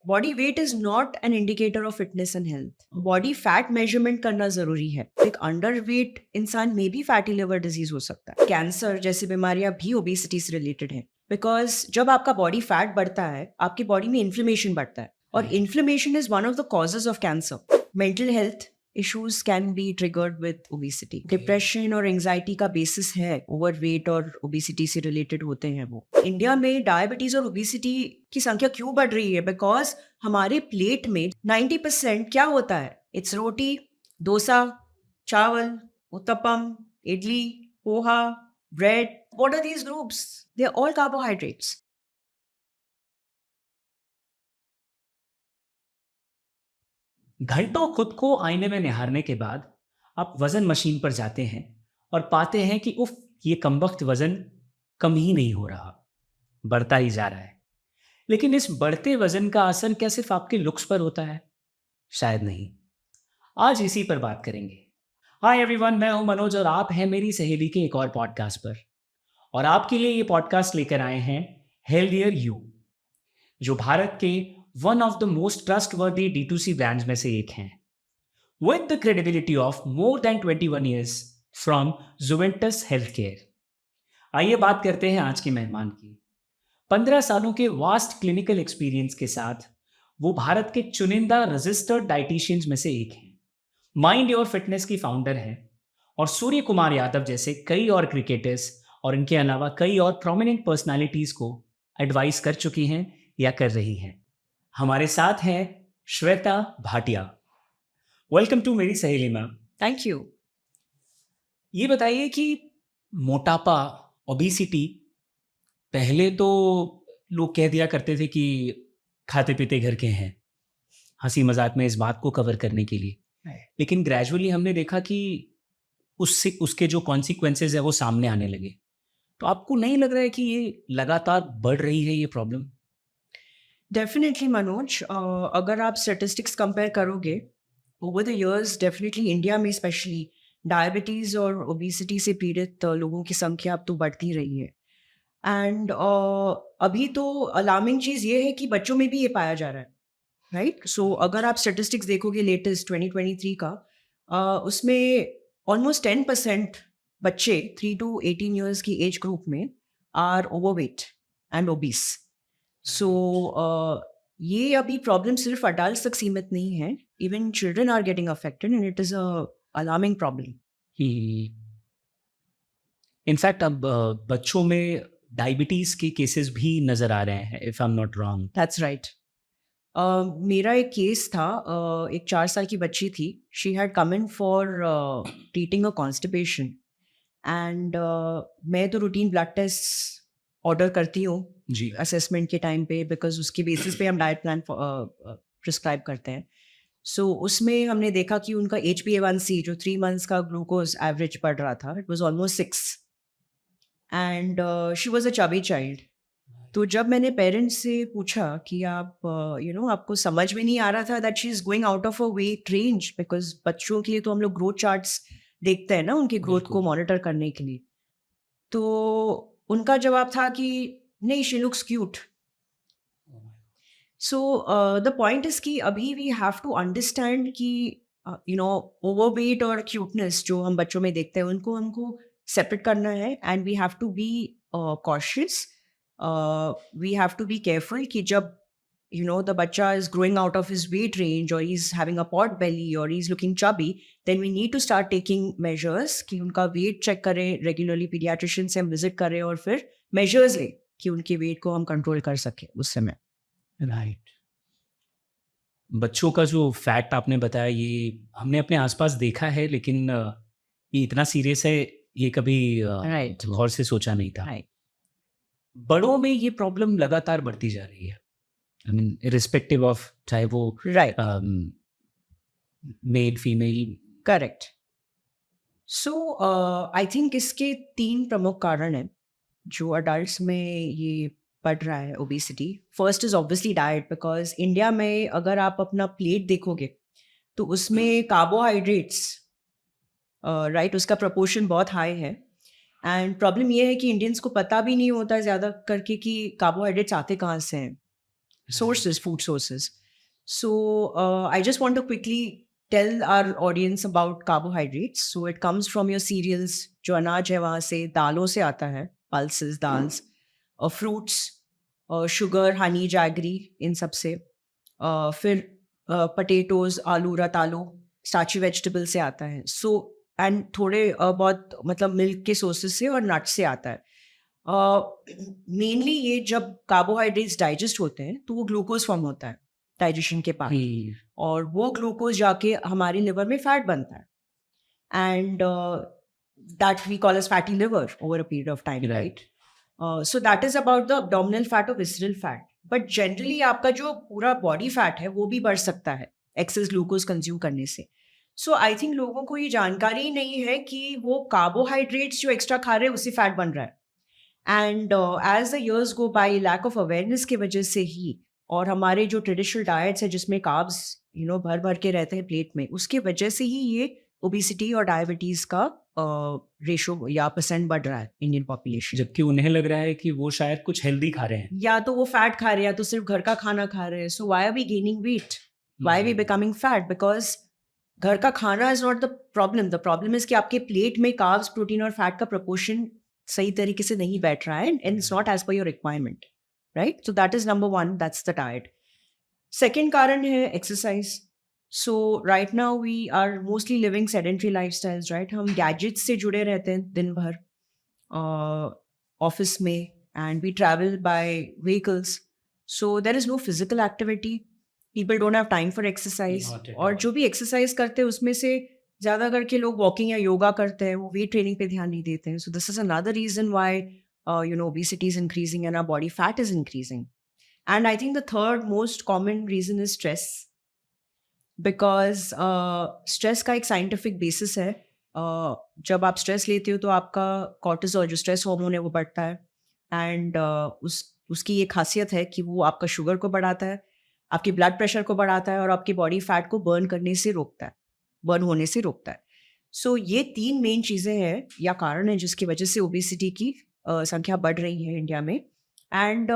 Body weight is not an indicator of fitness and health. Body fat measurement करना जरूरी है. एक under weight इंसान में भी फैटी लिवर डिजीज हो सकता है. कैंसर जैसी बीमारियां भी ओबेसिटी से रिलेटेड है. बिकॉज जब आपका बॉडी फैट बढ़ता है आपकी बॉडी में इन्फ्लेमेशन बढ़ता है और inflammation is one of the causes of cancer. Mental health issues can be triggered with obesity. Depression और anxiety का basis है overweight और obesity से related होते हैं वो. इंडिया में डायबिटीज और ओबेसिटी की संख्या क्यों बढ़ रही है? बिकॉज हमारे प्लेट में 90% क्या होता है? इट्स रोटी, डोसा, चावल, uttapam, idli, poha, bread. What are these groups? They are all carbohydrates. घंटों खुद को आईने में निहारने के बाद आप वजन मशीन पर जाते हैं और पाते हैं कि उफ, ये कमबख्त वजन कम ही नहीं हो रहा, बढ़ता ही जा रहा है. लेकिन इस बढ़ते वजन का असर क्या सिर्फ आपके लुक्स पर होता है? शायद नहीं. आज इसी पर बात करेंगे. हाय एवरीवन, मैं हूं मनोज और आप हैं मेरी सहेली के एक और पॉडकास्ट पर. और आपके लिए ये पॉडकास्ट लेकर आए हैं हेल्दियर यू, जो भारत के one of the most trustworthy D2C brands में से एक हैं. With the credibility of more than 21 years from Zuventus Healthcare. आइए बात करते हैं आज के मेहमान की. 15 सालों के वास्ट क्लिनिकल एक्सपीरियंस के साथ वो भारत के चुनिंदा रजिस्टर्ड डाइटिशियंस में से एक हैं. माइंड योर फिटनेस की फाउंडर हैं और सूर्य कुमार यादव जैसे कई और क्रिकेटर्स और इनके अलावा कई और प्रोमिनेंट पर्सनालिटीज को एडवाइस कर चुकी हैं या कर रही हैं. हमारे साथ हैं श्वेता भाटिया. वेलकम टू मेरी सहेली मैम. Thank you. ये बताइए कि मोटापा, ओबेसिटी, पहले तो लोग कह दिया करते थे कि खाते पीते घर के हैं, हंसी मजाक में इस बात को कवर करने के लिए. लेकिन ग्रेजुअली हमने देखा कि उससे उसके जो कॉन्सिक्वेंसेज है वो सामने आने लगे. तो आपको नहीं लग रहा है कि ये लगातार बढ़ रही है ये प्रॉब्लम? डेफिनेटली मनोज, अगर आप स्टेटिस्टिक्स कंपेयर करोगे over the years, definitely India में स्पेशली डायबिटीज़ और ओबेसिटी से पीड़ित लोगों की संख्या अब तो बढ़ती रही है. एंड अभी तो अलार्मिंग चीज़ ये है कि बच्चों में भी ये पाया जा रहा है, राइट? सो अगर आप स्टेटिस्टिक्स देखोगे लेटेस्ट 2023 का, उसमें ऑलमोस्ट 10% बच्चे 3 to 18 ईयर्स की एज ग्रुप में are overweight and obese. So ये अभी प्रॉब्लम सिर्फ अडल्ट तक सीमित नहीं है. Even children are getting affected and it is a alarming problem. In fact अब बच्चों में डायबिटीज के केसेस भी नजर आ रहे हैं, if I am not wrong. That's right. मेरा एक केस था. एक 4 साल की बच्ची थी. She had come in for treating a constipation and मैं तो रूटीन ब्लड टेस्ट ऑर्डर करती हूँ जी. असेसमेंट के टाइम पे, बिकॉज उसके बेसिस पे हम डाइट प्लान प्रिस्क्राइब करते हैं. सो उसमें हमने देखा कि उनका HbA1c जो 3 मंथ्स का ग्लूकोज एवरेज पड़ रहा था, it was almost 6 and she was a chubby child. तो जब मैंने पेरेंट्स से पूछा कि आप आपको समझ में नहीं आ रहा था that she is going out of a weight range, because बच्चों के लिए तो हम लोग ग्रोथ चार्ट्स देखते हैं ना, उनकी ग्रोथ को मॉनिटर करने के लिए. तो उनका जवाब था कि नहीं, she looks cute. So the point is कि अभी वी हैव टू अंडरस्टैंड कि ओवरवेट और क्यूटनेस जो हम बच्चों में देखते हैं उनको हमको सेपरेट करना है. And we have to be cautious. We have to be careful कि जब the bacha is growing out of his weight range or he's having a pot belly or he's looking chubby, then we need to start taking measures कि उनका weight check करें, regularly pediatrician से हम visit करें और फिर measures लें कि उनके weight को हम control कर सकें उस समय. राइट. बच्चों का जो फैक्ट आपने बताया ये हमने अपने आसपास देखा है, लेकिन ये इतना सीरियस है ये कभी Right. गौर से सोचा नहीं था. Right. बड़ों में ये प्रॉब्लम लगातार बढ़ती जा रही है. आई मीन इरिस्पेक्टिव ऑफ चाहे वो Right. Male female. Correct. So I think इसके 3 प्रमुख कारण हैं जो अडल्ट्स में ये बढ़ रहा है obesity. First is obviously diet, because India में अगर आप अपना प्लेट देखोगे तो उसमें कार्बोहाइड्रेट्स राइट उसका प्रपोर्शन बहुत हाई है. एंड प्रॉब्लम ये है कि इंडियंस को पता भी नहीं होता ज़्यादा करके कि कार्बोहाइड्रेट्स आते कहाँ से हैं. sources, food sources. So I just want to quickly tell our audience about carbohydrates. So it comes from your cereals, जो अनाज है वहाँ से, दालों से आता है, pulses, dals, fruits, sugar, honey, jaggery, इन सब से. फिर potatoes, आलू, रतालू, starchy vegetable से आता है. So and थोड़े बहुत मतलब मिल्क के सोर्सेज से और नट्स से आता है. मेनली ये जब कार्बोहाइड्रेट्स डाइजेस्ट होते हैं तो वो ग्लूकोज फॉर्म होता है डाइजेशन के बाद, और वो ग्लूकोज जाके हमारी लिवर में फैट बनता है, and that we call as fatty liver over a period of time, right? So that is about the abdominal fat और विसरल फैट. बट जनरली आपका जो पूरा बॉडी फैट है वो भी बढ़ सकता है एक्सेस ग्लूकोज कंज्यूम करने से. सो आई थिंक लोगों को ये जानकारी ही नहीं है कि वो कार्बोहाइड्रेट्स जो एक्स्ट्रा खा रहे हैं उससे फैट बन रहा है. And as the years go by, lack of awareness की वजह से ही, और हमारे जो ट्रेडिशनल डाइट्स है जिसमें कार्ब्स भर भर के रहते हैं प्लेट में, उसके वजह से ही ये ओबेसिटी और डायबिटीज का रेशो या परसेंट बढ़ रहा है इंडियन पॉपुलेशन. जबकि उन्हें लग रहा है कि वो शायद कुछ हेल्दी खा रहे हैं, या तो वो फैट खा रहे हैं या तो सिर्फ घर का खाना खा रहे हैं. So why are we gaining weight, why we becoming fat? Because घर का खाना is not the problem. The problem is कि आपके प्लेट में कार्ब्स, प्रोटीन और फैट का प्रपोर्शन सही तरीके से नहीं बैठ रहा है, and it's not as per your requirement, right? So that is number one, that's the diet. Second कारण है exercise. So right now we are mostly living sedentary life styles, right? हम गैजेट्स से जुड़े रहते हैं दिन भर ऑफिस में, and we travel by vehicles. So there is no physical activity. People don't have time for exercise. और जो भी एक्सरसाइज करते हैं उसमें से ज़्यादा करके लोग वॉकिंग या योगा करते हैं, वो वेट ट्रेनिंग पे ध्यान नहीं देते हैं. So this is another reason why obesity is increasing and our body fat is increasing. And I think the third most common reason is stress, because stress का एक scientific basis है. जब आप stress लेते हो तो आपका cortisol, जो stress hormone है, वो बढ़ता है, and उसकी ये खासियत है कि वो आपका शुगर को बढ़ाता है, आपकी ब्लड प्रेशर को बढ़ाता है, और आपकी बॉडी फैट को बर्न करने से रोकता है, बर्न होने से रोकता है. सो ये तीन मेन चीज़ें हैं या कारण हैं जिसकी वजह से ओबेसिटी की संख्या बढ़ रही है इंडिया में. And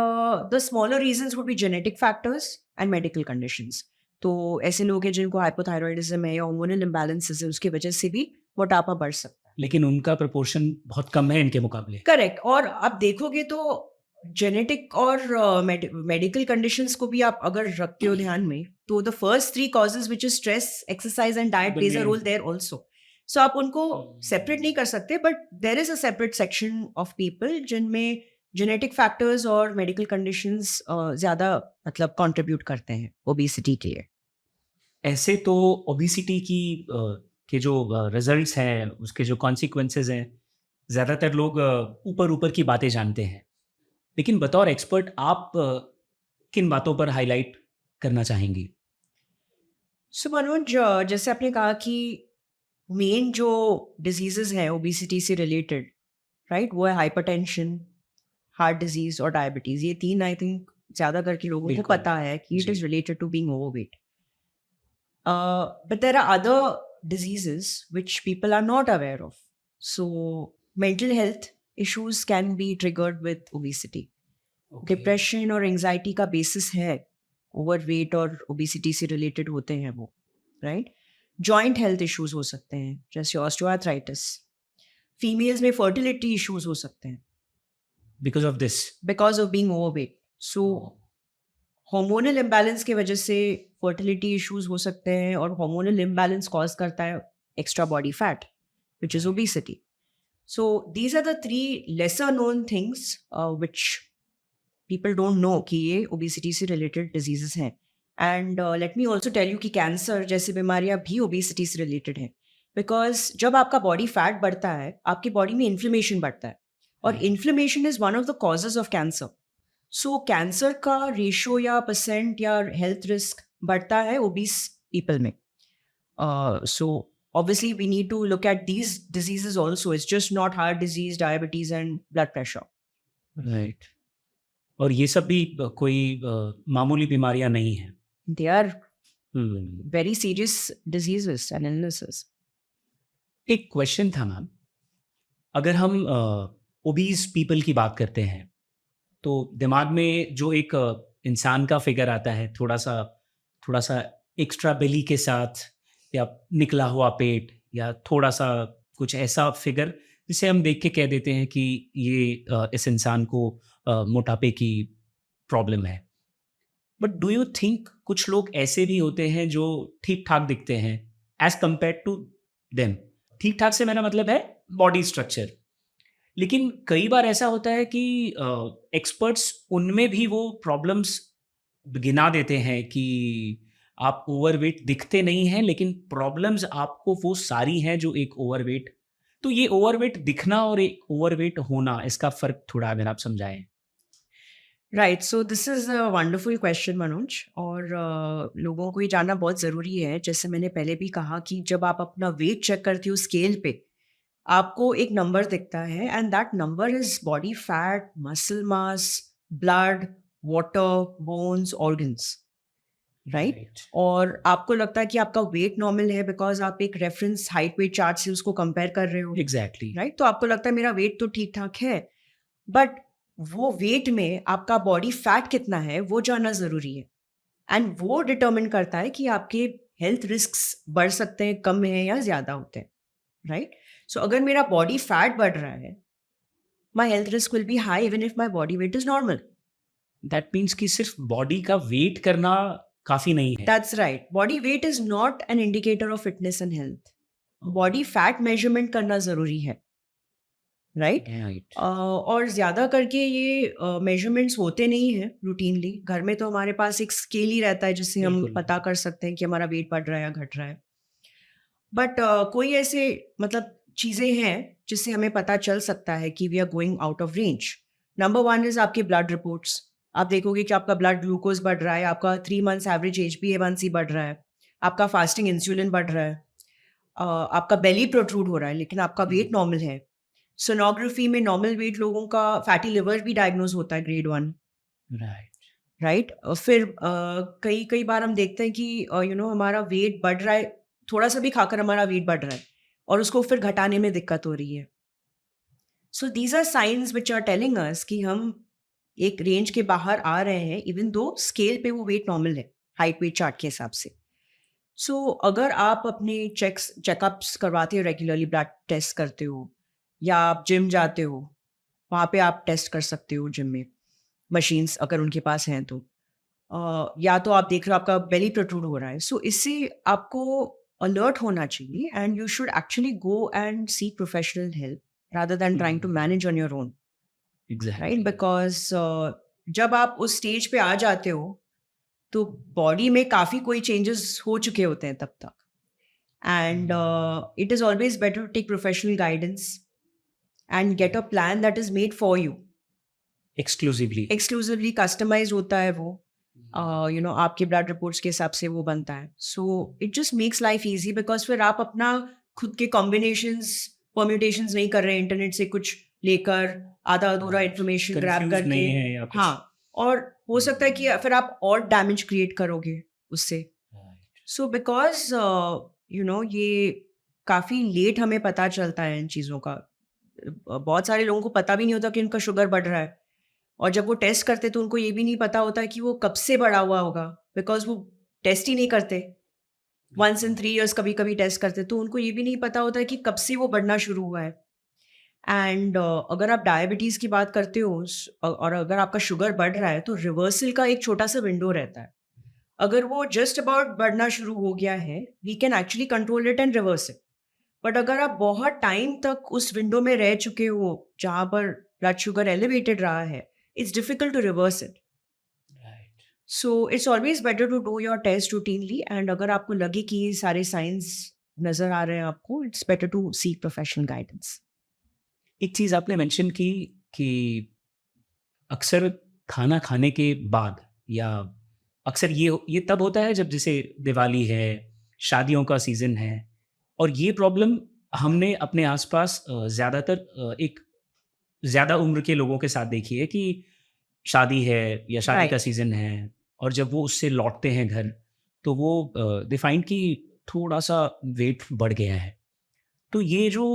the smaller reasons would be genetic factors and medical conditions. तो ऐसे लोग हैं जिनको हाइपोथायरॉयडिज्म है या हार्मोनल इम्बैलेंसेस है, उसकी वजह से भी मोटापा बढ़ सकता है. लेकिन उनका प्रोपोर्शन बहुत कम है इनके मुकाबले. करेक्ट. और आप देखोगे तो जेनेटिक और मेडिकल कंडीशंस को भी आप अगर रखते हो ध्यान में, तो the first three causes which is stress, exercise and diet plays a role there also. So आप उनको सेपरेट नहीं कर सकते, but there is a separate section of people जिनमें जेनेटिक फैक्टर्स और मेडिकल कंडीशंस ज़्यादा मतलब कंट्रीब्यूट करते हैं ओबेसिटी के लिए. ऐसे तो ओबेसिटी की के जो रिजल्ट्स हैं, उसके जो कॉन्सिक्वेंसेज हैं, ज़्यादातर लोग ऊपर ऊपर की बातें जानते हैं. लेकिन बतौर एक्सपर्ट आप किन बातों पर हाईलाइट करना चाहेंगी? सो मनोज, जैसे आपने कहा कि मेन जो डिजीजेस हैं ओबेसिटी से रिलेटेड, राइट, वो है हाइपरटेंशन, हार्ट डिजीज और डायबिटीज. ये तीन आई थिंक ज़्यादा करके लोगों को बिल्कुल. पता है कि it is related to being overweight. But there are other diseases which people are not aware of. So mental health issues can be triggered with obesity. Depression और एंजाइटी का बेसिस है, ओवरवेट और ओबेसिटी से related होते हैं वो, right? Joint health issues हो सकते हैं जैसे ऑस्टियोआर्थराइटिस. फीमेल्स में फर्टिलिटी इश्यूज हो सकते हैं because of this, because of being overweight. So hormonal imbalance की वजह से फर्टिलिटी इश्यूज हो सकते हैं, और हार्मोनल इम्बैलेंस कॉज करता है extra body fat which is obesity. So these are the three lesser known things which people don't know कि ये ओबेसिटी से रिलेटेड डिजीजेस हैं. And let me also tell you कि कैंसर जैसी बीमारियां भी ओबेसिटी से रिलेटेड हैं, बिकॉज जब आपका बॉडी फैट बढ़ता है आपकी बॉडी में इन्फ्लेमेशन बढ़ता है, और inflammation is one of the causes of cancer. So cancer का रेशो या परसेंट या हेल्थ रिस्क बढ़ता है ओबीस पीपल में. सो obviously we need to look at these diseases also. It's just not heart disease, diabetes and blood pressure. Right. और ये सब भी कोई मामूली बीमारियां नहीं हैं. They are very serious diseases and illnesses. एक क्वेश्चन था मैम, अगर हम ओबीज पीपल की बात करते हैं तो दिमाग में जो एक इंसान का फिगर आता है, थोड़ा सा एक्स्ट्रा बेली के साथ, या निकला हुआ पेट, या थोड़ा सा कुछ ऐसा फिगर जिसे हम देख के कह देते हैं कि ये इस इंसान को मोटापे की प्रॉब्लम है। बट डू यू थिंक कुछ लोग ऐसे भी होते हैं जो ठीक ठाक दिखते हैं एज कंपेयर टू देम? ठीक ठाक से मेरा मतलब है बॉडी स्ट्रक्चर। लेकिन कई बार ऐसा होता है कि एक्सपर्ट्स उनमें भी वो प्रॉब्लम्स गिना देते हैं कि आप ओवरवेट दिखते नहीं हैं, लेकिन प्रॉब्लम्स आपको वो सारी हैं जो एक ओवरवेट। तो ये ओवरवेट दिखना और एक ओवरवेट होना, इसका फ़र्क थोड़ा अगर आप समझाएँ? Right, so this is a wonderful question Manoj. और लोगों को ये जानना बहुत ज़रूरी है, जैसे मैंने पहले भी कहा कि जब आप अपना वेट चेक करते हो स्केल पे, आपको एक नंबर दिखता है and that number is body fat, muscle mass, blood, water, bones, organs, right? Right. और आपको लगता है कि आपका वेट नॉर्मल है बिकॉज आप एक रेफरेंस हाइट वेट चार्ट से उसको कंपेयर कर रहे हो, एग्ज़ैक्टली। राइट? तो आपको लगता है मेरा वेट तो ठीक ठाक है, बट वो वेट में आपका बॉडी फैट कितना है वो जानना ज़रूरी है। एंड वो डिटर्मिन करता है कि आपके हेल्थ रिस्क्स बढ़ सकते हैं, कम है या ज़्यादा होते हैं, राइट? सो अगर मेरा बॉडी फैट बढ़ रहा है, my health risk will be high even if my body weight is normal. That means कि सिर्फ बॉडी का वेट करना काफ़ी नहीं है। That's right, body weight is not an indicator of fitness and health. Body fat measurement करना ज़रूरी है, राइट? राइट। और ज़्यादा करके ये मेजरमेंट्स होते नहीं हैं रूटीनली। घर में तो हमारे पास एक स्केल ही रहता है जिससे हम बिल्कुल। पता कर सकते हैं कि हमारा वेट बढ़ रहा है या घट रहा है। बट कोई ऐसे मतलब चीज़ें हैं जिससे हमें पता चल सकता है कि we are going out of range. Number one is आपके ब्लड रिपोर्ट्स। आप देखोगे कि आपका ब्लड ग्लूकोज बढ़ रहा है, आपका 3 मंथ्स एवरेज HbA1c बढ़ रहा है, आपका फास्टिंग इंसुलिन बढ़ रहा है, आपका बेली प्रोट्रूड हो रहा है लेकिन आपका वेट नॉर्मल है। सोनोग्राफी में नॉर्मल वेट लोगों का फैटी लिवर भी डायग्नोज होता है ग्रेड 1, राइट। राइट? फिर कई कई बार हम देखते हैं कि हमारा वेट बढ़ रहा है, थोड़ा सा भी खाकर हमारा वेट बढ़ रहा है और उसको फिर घटाने में दिक्कत हो रही है। So these are signs which are telling us कि हम एक रेंज के बाहर आ रहे हैं, इवन दो स्केल पे वो वेट नॉर्मल है हाइट वेट चार्ट के हिसाब से। सो अगर आप अपने चेकअप्स करवाते हो रेगुलरली, ब्लड टेस्ट करते हो या आप जिम जाते हो, वहाँ पे आप टेस्ट कर सकते हो जिम में, मशीन्स अगर उनके पास हैं तो। या तो आप देख रहे हो आपका बेली प्रोट्रूड हो रहा है, सो इससे आपको अलर्ट होना चाहिए and you should actually go and seek professional help rather than trying to manage on your own, right? Exactly. Because जब आप उस स्टेज पे आ जाते हो तो बॉडी में काफ़ी कोई चेंजेस हो चुके होते हैं तब तक। And it is always better to take professional guidance and get a plan that is made for you. Exclusively. Exclusively customise होता है वो, आपके ब्लड रिपोर्ट्स के हिसाब से वो बनता है। So it just makes life easy because फिर आप अपना खुद के कॉम्बिनेशंस परम्यूटेशंस नहीं कर रहे हैं इंटरनेट से कुछ लेकर आधा अधूरा इन्फॉर्मेशन ग्रैब कंफ्यूज करके। नहीं है या कुछ। हाँ, और हो सकता है कि फिर आप और डैमेज क्रिएट करोगे उससे। राइट। सो बिकॉज ये काफ़ी लेट हमें पता चलता है इन चीज़ों का। बहुत सारे लोगों को पता भी नहीं होता कि उनका शुगर बढ़ रहा है, और जब वो टेस्ट करते तो उनको ये भी नहीं पता होता कि वो कब से बढ़ा हुआ होगा, बिकॉज वो टेस्ट ही नहीं करते। वंस इन 3 years कभी कभी टेस्ट करते तो उनको ये भी नहीं पता होता है कि कब से वो बढ़ना शुरू हुआ है। एंड अगर आप डायबिटीज़ की बात करते हो और अगर आपका शुगर बढ़ रहा है तो रिवर्सल का एक छोटा सा विंडो रहता है। अगर वो जस्ट अबाउट बढ़ना शुरू हो गया है, we can actually control it and reverse it. But अगर आप बहुत टाइम तक उस विंडो में रह चुके हो जहाँ पर ब्लड शुगर एलिवेटेड रहा है, it's difficult to reverse it. Right. So it's always better to do your test routinely, and अगर आपको लगे कि ये सारे साइंस नज़र आ रहे हैं आपको, it's better to seek professional guidance. एक चीज़ आपने मेंशन की कि अक्सर खाना खाने के बाद, या अक्सर ये तब होता है जब जैसे दिवाली है, शादियों का सीज़न है, और ये प्रॉब्लम हमने अपने आसपास ज़्यादातर एक ज़्यादा उम्र के लोगों के साथ देखी है कि शादी है या शादी का राइट, सीज़न है, और जब वो उससे लौटते हैं घर, तो वो दे फाइंड कि थोड़ा-सा वेट बढ़ गया है। तो ये जो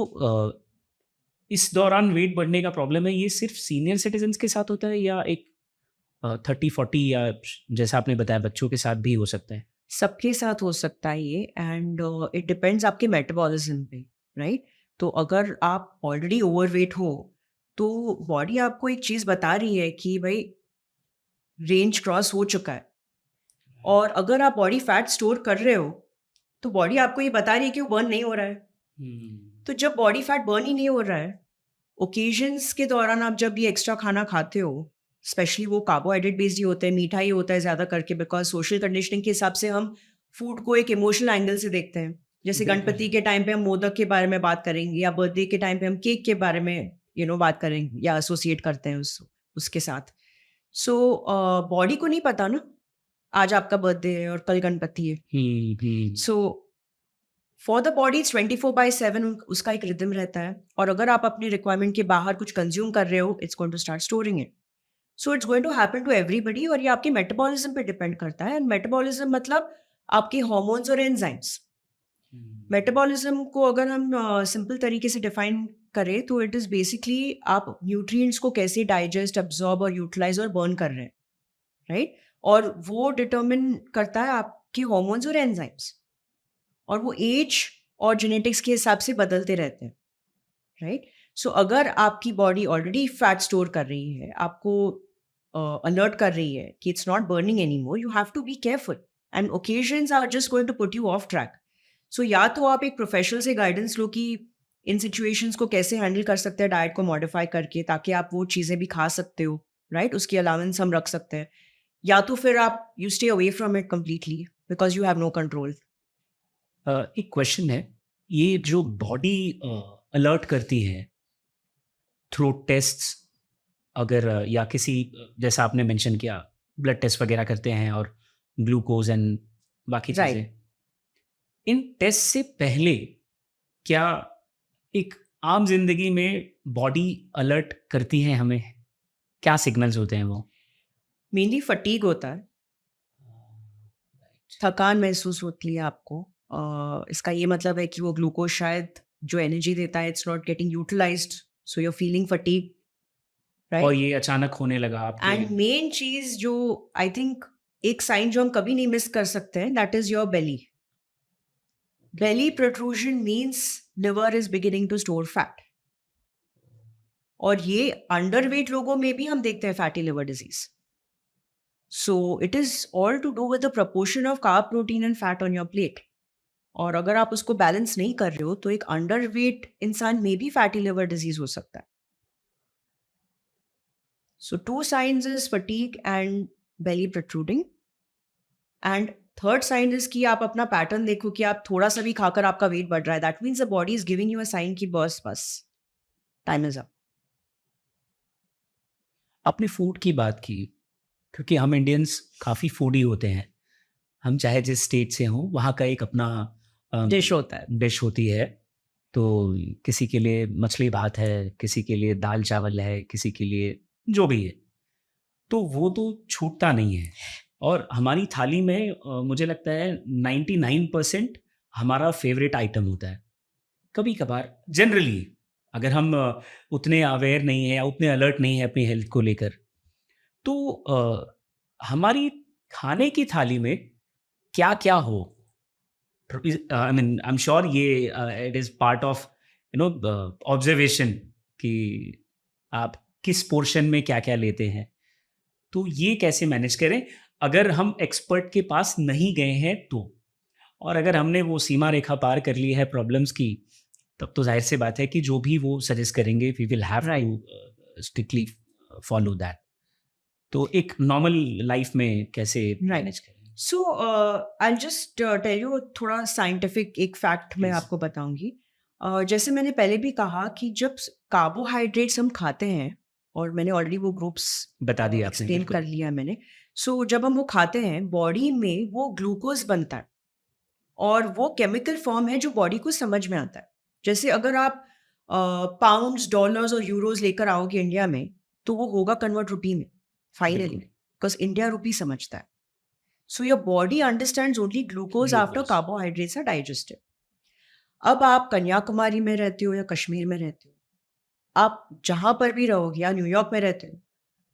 इस दौरान वेट बढ़ने का प्रॉब्लम है, ये सिर्फ़ सीनियर सिटिज़न्स के साथ होता है, या एक 30-40 या जैसा आपने बताया बच्चों के साथ भी हो सकता है? सबके साथ हो सकता है ये एंड इट डिपेंड्स आपके मेटाबॉलिज्म पे, राइट? तो अगर आप ऑलरेडी ओवरवेट हो, तो बॉडी आपको एक चीज़ बता रही है कि भाई रेंज क्रॉस हो चुका है। और अगर आप बॉडी फैट स्टोर कर रहे हो, तो बॉडी आपको ये बता रही है कि वो बर्न नहीं हो रहा है। तो जब बॉडी फैट बर्न ही नहीं हो रहा है, ओकेजन्स के दौरान आप जब ये एक्स्ट्रा खाना खाते हो, स्पेशली वो कार्बोहाइड्रेट बेस्ड ही होता है, मीठा ही होता है ज़्यादा करके, बिकॉज सोशल कंडीशनिंग के हिसाब से हम फूड को एक इमोशनल एंगल से देखते हैं। जैसे बिल्कुल। गणपति के टाइम पे हम मोदक के बारे में बात करेंगे, या बर्थडे के टाइम पे हम केक के बारे में बात करेंगे या एसोसिएट करते हैं उसके साथ। सो बॉडी को नहीं पता ना आज आपका बर्थडे है और कल गणपति है। सो फॉर द बॉडी 24/7 उसका एक रिदम रहता है, और अगर आप अपनी रिक्वायरमेंट के बाहर कुछ कंज्यूम कर रहे हो, it's going to start storing it. So it's going to happen to everybody, और ये आपके मेटाबॉलिज्म पे डिपेंड करता है। एंड मेटाबॉलिज्म मतलब आपके हॉर्मोन्स और एंजाइम्स। मेटाबॉलिज्म को अगर हम सिंपल तरीके से डिफाइन करें, तो इट इज़ बेसिकली आप न्यूट्रिएंट्स को कैसे डाइजेस्ट, अब्जॉर्ब और यूटिलाइज और बर्न कर रहे हैं, राइट? और वो डिटर्मिन करता है आपके हॉर्मोन्स और एंजाइम्स, और वो एज और जेनेटिक्स के हिसाब से बदलते रहते हैं, राइट? सो अगर आपकी बॉडी ऑलरेडी फैट स्टोर कर रही है, आपको अलर्ट कर रही है कि it's not burning any more, you have to be careful, and occasions are just going to put you off track. So या तो आप एक प्रोफेशनल से गाइडेंस लो कि इन सिचुएशंस को कैसे हैंडल कर सकते हैं डाइट को मॉडिफाई करके, ताकि आप वो चीज़ें भी खा सकते हो, राइट? उसकी अलाउंस हम रख सकते हैं। या तो फिर आप you stay away from it completely because you have no control. एक क्वेश्चन है, ये जो बॉडी अलर्ट करती है थ्रू टेस्ट्स, अगर या किसी जैसा आपने मेंशन किया ब्लड टेस्ट वगैरह करते हैं और ग्लूकोज एंड बाकी Right. चीज़ें, इन टेस्ट से पहले क्या एक आम जिंदगी में बॉडी अलर्ट करती है हमें? क्या सिग्नल्स होते हैं वो? मेनली फटीग होता है, थकान महसूस होती है आपको। इसका ये मतलब है कि वो ग्लूकोज शायद जो एनर्जी देता है, it's not getting utilised, so you are feeling fatigue, और राइट? ये अचानक होने लगा आपके? एंड मेन चीज जो आई थिंक एक साइन जो हम कभी नहीं मिस कर सकते हैं, that is your belly. Belly protrusion means liver is beginning to store fat, और ये अंडरवेट लोगों में भी हम देखते हैं fatty liver disease. So it is all to do with the proportion of carb, protein and fat on your plate. और अगर आप उसको बैलेंस नहीं कर रहे हो, तो एक अंडरवेट इंसान में भी फैटी लिवर डिजीज हो सकता है। So 2 signs is fatigue and belly protruding, and third sign is कि आप अपना पैटर्न देखो कि आप थोड़ा सा भी खाकर आपका वेट बढ़ रहा है, that means the body is giving you a sign कि बस टाइम इज अप। आपने फूड की बात की, क्योंकि हम इंडियंस काफ़ी फूडी होते हैं। हम चाहे जिस स्टेट से हों, वहाँ का एक अपना डिश होता है। डिश होती है। तो किसी के लिए मछली भात है, किसी के लिए दाल चावल है, किसी के लिए जो भी है, तो वो तो छूटता नहीं है। और हमारी थाली में मुझे लगता है 99% हमारा फेवरेट आइटम होता है। कभी कभार जनरली अगर हम उतने अवेयर नहीं है या उतने अलर्ट नहीं है अपनी हेल्थ को लेकर, तो हमारी खाने की थाली में क्या क्या हो, I mean I am sure ये it is part of observation कि आप किस पोर्शन में क्या क्या लेते हैं, तो ये कैसे मैनेज करें अगर हम एक्सपर्ट के पास नहीं गए हैं तो। और अगर हमने वो सीमा रेखा पार कर ली है प्रॉब्लम्स की, तब तो जाहिर सी बात है कि जो भी वो सजेस्ट करेंगे we will have to strictly follow that. तो एक नॉर्मल लाइफ में कैसे मैनेज करें? So I just tell you थोड़ा साइंटिफिक एक फैक्ट मैं Please. आपको बताऊंगी। जैसे मैंने पहले भी कहा कि जब कार्बोहाइड्रेट्स हम खाते हैं, और मैंने ऑलरेडी वो ग्रुप्स बता दिया आपने, एक्सप्लेन बिल्कुल। कर लिया मैंने। सो जब हम वो खाते हैं, बॉडी में वो ग्लूकोज बनता है, और वो केमिकल फॉर्म है जो बॉडी को समझ में आता है। जैसे अगर आप पाउंड्स, डॉलर्स और यूरोज लेकर आओगे इंडिया में, तो वो होगा कन्वर्ट रुपी में फाइनली, बिल्कुल। बिकॉज इंडिया रुपी समझता है। So your body understands only glucose after Glucose. Carbohydrates are digested. अब आप कन्याकुमारी में रहते हो या कश्मीर में रहते हो, आप जहां पर भी रहोगे, या न्यूयॉर्क में रहते हो,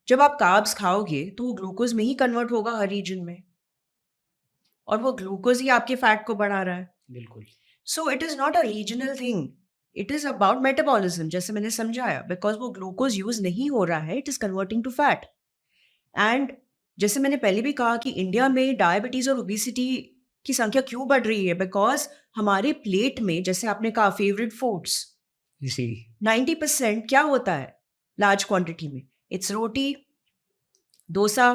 जब आप कार्ब्स खाओगे तो वो ग्लूकोज में ही कन्वर्ट होगा हर रीजन में, और वो ग्लूकोज ही आपके फैट को बढ़ा रहा है. बिल्कुल. सो it is not a regional thing, it is about metabolism, जैसे मैंने समझाया. बिकॉज वो ग्लूकोज यूज नहीं हो रहा है, it is converting to fat. And जैसे मैंने पहले भी कहा कि इंडिया में डायबिटीज और ओबेसिटी की संख्या क्यों बढ़ रही है, बिकॉज हमारे प्लेट में, जैसे आपने कहा फेवरेट फूड्स, जी. 90% क्या होता है लार्ज क्वांटिटी में? इट्स रोटी, डोसा,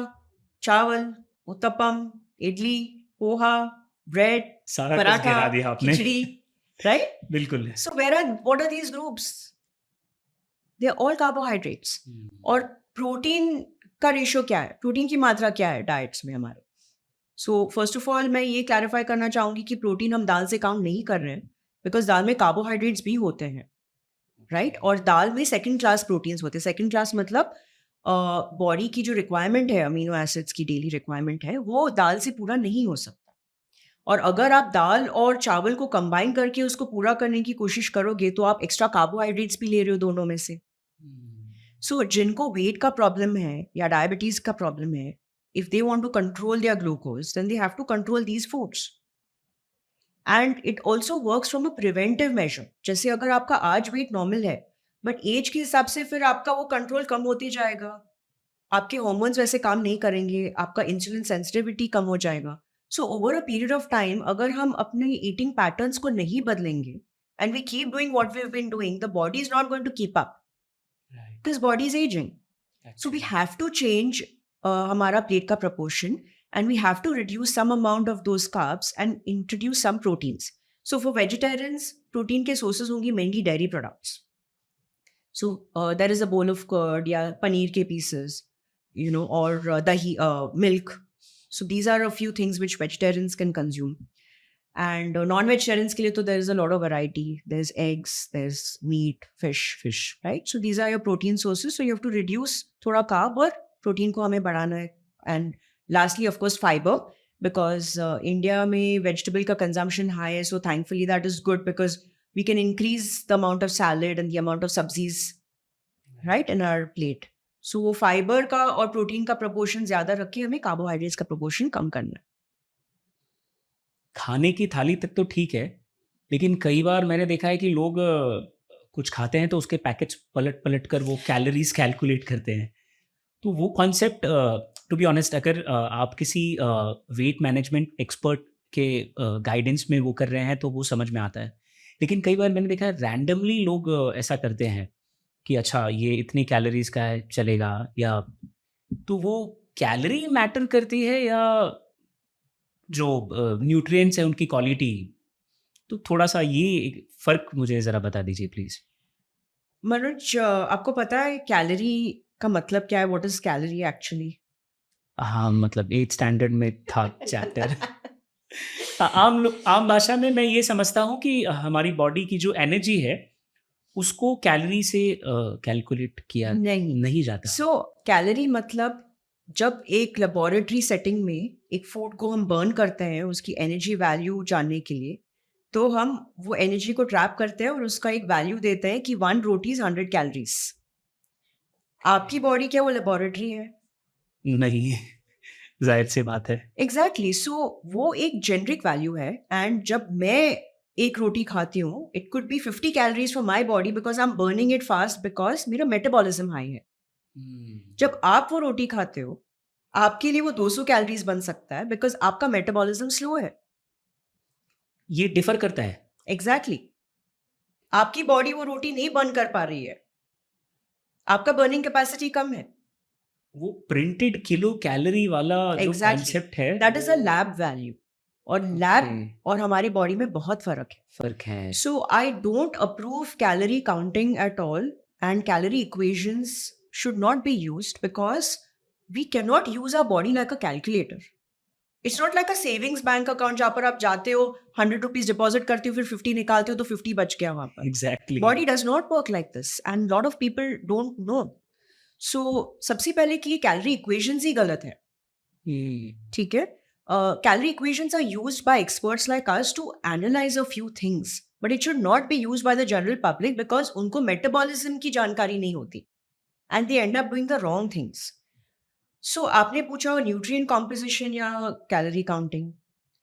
चावल, उत्तपम, इडली, पोहा, ब्रेड, सारा कुछ पराठा, गिरा दिया आपने. खिचड़ी, राइट? बिल्कुल. So what are these groups? They are all carbohydrates. और प्रोटीन का रेशियो क्या है, प्रोटीन की मात्रा क्या है डाइट्स में हमारे? सो फर्स्ट ऑफ ऑल मैं ये क्लैरिफाई करना चाहूंगी कि प्रोटीन हम दाल से काउंट नहीं कर रहे हैं, बिकॉज दाल में कार्बोहाइड्रेट्स भी होते हैं, राइट? और दाल में सेकंड क्लास प्रोटीन्स होते हैं. सेकंड क्लास मतलब बॉडी की जो रिक्वायरमेंट है, अमीनो एसिड्स की डेली रिक्वायरमेंट है, वो दाल से पूरा नहीं हो सकता. और अगर आप दाल और चावल को कंबाइन करके उसको पूरा करने की कोशिश करोगे तो आप एक्स्ट्रा कार्बोहाइड्रेट्स भी ले रहे हो दोनों में से. सो जिनको वेट का प्रॉब्लम है या डायबिटीज का प्रॉब्लम है, if they want to control their glucose, then they have to control these foods. And it also works from a preventive measure. जैसे अगर आपका आज वेट नॉर्मल है, बट एज के हिसाब से फिर आपका वो कंट्रोल कम होते जाएगा, आपके हॉर्मोन्स वैसे काम नहीं करेंगे, आपका इंसुलिन सेंसिटिविटी कम हो जाएगा. So over a period of time अगर हम अपने ईटिंग पैटर्न्स को नहीं बदलेंगे and we keep doing what we have been doing, the body is not going to keep up, because body is ageing. So we have to change हमारा plate का proportion, and we have to reduce some amount of those carbs and introduce some proteins. So for vegetarians, protein के sources होंगी mainly dairy products. So there is a bowl of curd या paneer के pieces, you know, or dahi, milk. So these are a few things which vegetarians can consume. And non-vegetarians के लिए तो there is a lot of variety. There's eggs, there's meat, fish, right? So these are your protein sources. So you have to reduce थोड़ा carb और protein को हमें बढ़ाना है. And lastly, of course, fiber, because India में vegetable का consumption high है, so thankfully that is good because we can increase the amount of salad and the amount of sabzis, right, in our plate. So fiber का और protein का proportion ज़्यादा रख के हमें carbohydrates का proportion कम करना है. खाने की थाली तक तो ठीक है, लेकिन कई बार मैंने देखा है कि लोग कुछ खाते हैं तो उसके पैकेट्स पलट पलट कर वो कैलोरीज कैलकुलेट करते हैं. तो वो कॉन्सेप्ट, टू बी ऑनेस्ट, अगर आप किसी वेट मैनेजमेंट एक्सपर्ट के गाइडेंस में वो कर रहे हैं तो वो समझ में आता है. लेकिन कई बार मैंने देखा है रैंडमली लोग ऐसा करते हैं कि अच्छा ये इतनी कैलोरीज का है चलेगा, या तो वो कैलोरी मैटर करती है या जो न्यूट्रिएंट्स है उनकी क्वालिटी? तो थोड़ा सा ये फ़र्क मुझे ज़रा बता दीजिए प्लीज़. मनोज, आपको पता है कैलोरी का मतलब क्या है? What is calorie actually? हाँ, मतलब 8th स्टैंडर्ड में था चैप्टर. आम भाषा में मैं ये समझता हूँ कि हमारी बॉडी की जो एनर्जी है उसको कैलोरी से कैलकुलेट किया नहीं जाता. सो कैलोरी मतलब जब एक लेबोरेटरी सेटिंग में एक फूड को हम बर्न करते हैं उसकी एनर्जी वैल्यू जानने के लिए, तो हम वो एनर्जी को ट्रैप करते हैं और उसका एक वैल्यू देते हैं कि 1 रोटी इज 100 कैलोरीज. आपकी बॉडी क्या वो लेबोरेटरी है? नहीं, जाहिर सी बात है. एग्जैक्टली. सो वो एक जेनरिक वैल्यू है. एंड जब मैं एक रोटी खाती हूँ, it could be 50 calories for my body because I am burning it fast because मेरा मेटाबॉलिज्म हाई है. जब आप वो रोटी खाते हो, आपके लिए वो 200 कैलोरीज बन सकता है बिकॉज आपका मेटाबॉलिज्म स्लो है. ये डिफर करता है. एग्जैक्टली. आपकी बॉडी वो रोटी नहीं बर्न कर पा रही है, आपका बर्निंग कैपेसिटी कम है. वो प्रिंटेड किलो कैलोरी वाला जो कॉन्सेप्ट है, that is a lab value. और लैब और हमारी बॉडी में बहुत फर्क है. So I don't approve calorie counting at all, and calorie equations should not be used because we cannot use our body like a calculator. It's not like a savings bank account जहाँ पर आप जाते हो 100 rupees deposit करते हो फिर 50 निकालते हो तो 50 बच गया वहाँ पर. Exactly. Body does not work like this and lot of people don't know. So सबसे पहले कि कैलोरी इक्वेशंस ही गलत है. ठीक है. Calorie equations are used by experts like us to analyze a few things, but it should not be used by the general public because उनको metabolism की जानकारी नहीं होती. And they end up doing the wrong things. सो आपने पूछा nutrient composition या calorie counting,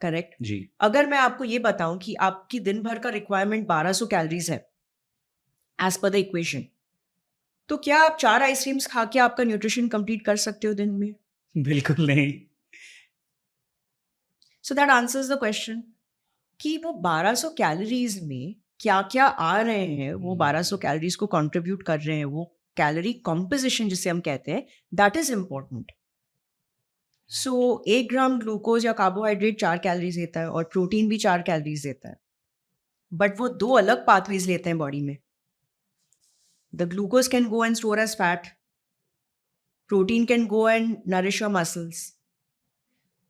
correct? जी। अगर मैं आपको ये बताऊं कि आपकी दिन भर का रिक्वायरमेंट 1200 कैलोरीज है एज पर द इक्वेशन, तो क्या आप 4 आइसक्रीम्स खा के आपका न्यूट्रिशन कंप्लीट कर सकते हो दिन में? बिल्कुल नहीं। So that answers the question कि वो 1200 कैलोरीज में क्या-क्या आ रहे हैं, वो 1200 कैलोरीज को कंट्रीब्यूट कर रहे हैं, वो कैलोरी कंपोजिशन जिसे हम कहते हैं, that is important. So 1 gram glucose या कार्बोहाइड्रेट 4 कैलोरीज देता है और प्रोटीन भी 4 कैलोरीज देता है, बट वो 2 अलग पाथवेज लेते हैं बॉडी में। The glucose can go and store as fat, protein can go and nourish your muscles.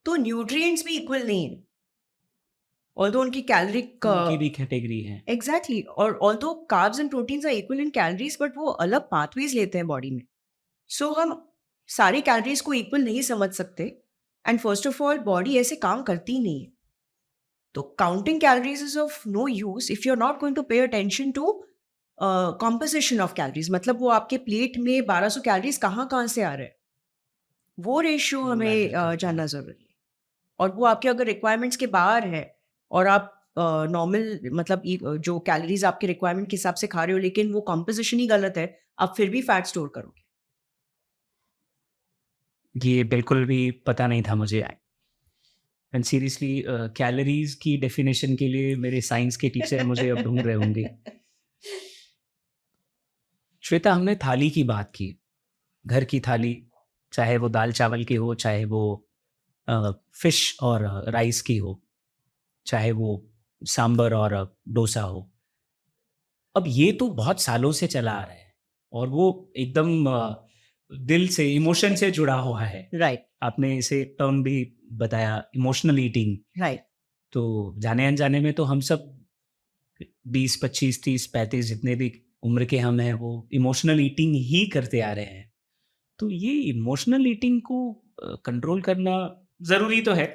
तो न्यूट्रिएंट्स भी इक्वल नहीं है, ऑल्दो उनकी कैलोरिक उनकी भी कैटेगरी है। एग्जैक्टली, और although carbs and proteins are equal in calories, but वो अलग पाथवेज लेते हैं बॉडी में। सो हम सारी कैलोरीज को इक्वल नहीं समझ सकते, and first of all body ऐसे काम करती नहीं है। तो counting calories is of no use if you are not going to pay attention to composition of calories. मतलब वो आपके प्लेट में 1200 कैलोरीज कहाँ से आ रहे हैं, वो रेशियो वो हमें matter करता है। जानना जरूरी है। और वो आपके अगर रिक्वायरमेंट्स के बाहर है और आप नॉर्मल मतलब जो कैलोरीज आपके रिक्वायरमेंट के हिसाब से खा रहे हो, लेकिन वो कॉम्पोजिशन ही गलत है, आप फिर भी फैट स्टोर करोगे। ये बिल्कुल भी पता नहीं था मुझे। एंड सीरियसली कैलोरीज की डेफिनेशन के लिए मेरे साइंस के टीचर मुझे अब ढूंढ रहे होंगे। श्वेता, हमने थाली की बात की, घर की थाली, चाहे वो दाल चावल की हो, चाहे वो फिश और राइस की हो, चाहे वो सांबर और डोसा हो। अब ये तो बहुत सालों से चला आ रहा है और वो एकदम दिल से, इमोशन से जुड़ा हुआ है। राइट आपने इसे टर्म भी बताया, इमोशनल ईटिंग। राइट तो जाने अनजाने में तो हम सब 20, 25, 30, 35 जितने भी उम्र के हम हैं, वो इमोशनल ईटिंग ही करते आ रहे हैं। तो ये इमोशनल ईटिंग को कंट्रोल करना ज़रूरी तो है,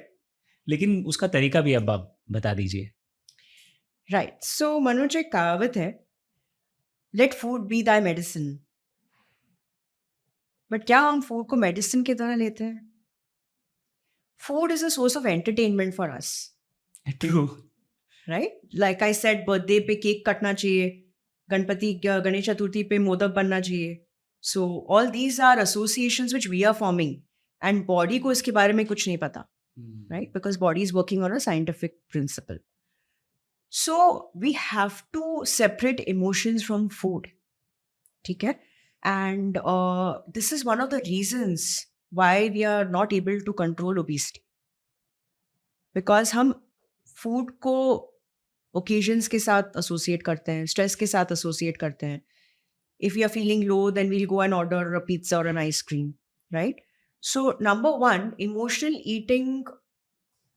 लेकिन उसका तरीका भी अब आप बता दीजिए। राइट। सो मनोज, एक कहावत है, let food be thy medicine. But क्या हम फूड को मेडिसिन की तरह लेते हैं? Food is a source of entertainment for us, true. Right? Like I said, birthday पे केक कटना चाहिए, गणेश चतुर्थी पे मोदक बनना चाहिए। So all these are associations which we are forming, and body को इसके बारे में कुछ नहीं पता, right? Because body is working on a scientific principle. So we have to separate emotions from food. ठीक है? And this is one of the reasons why we are not able to control obesity. Because हम food को occasions के साथ associate करते हैं, stress के साथ associate करते हैं. If we are feeling low, then we'll go and order a pizza or an ice cream, right? So number one, emotional eating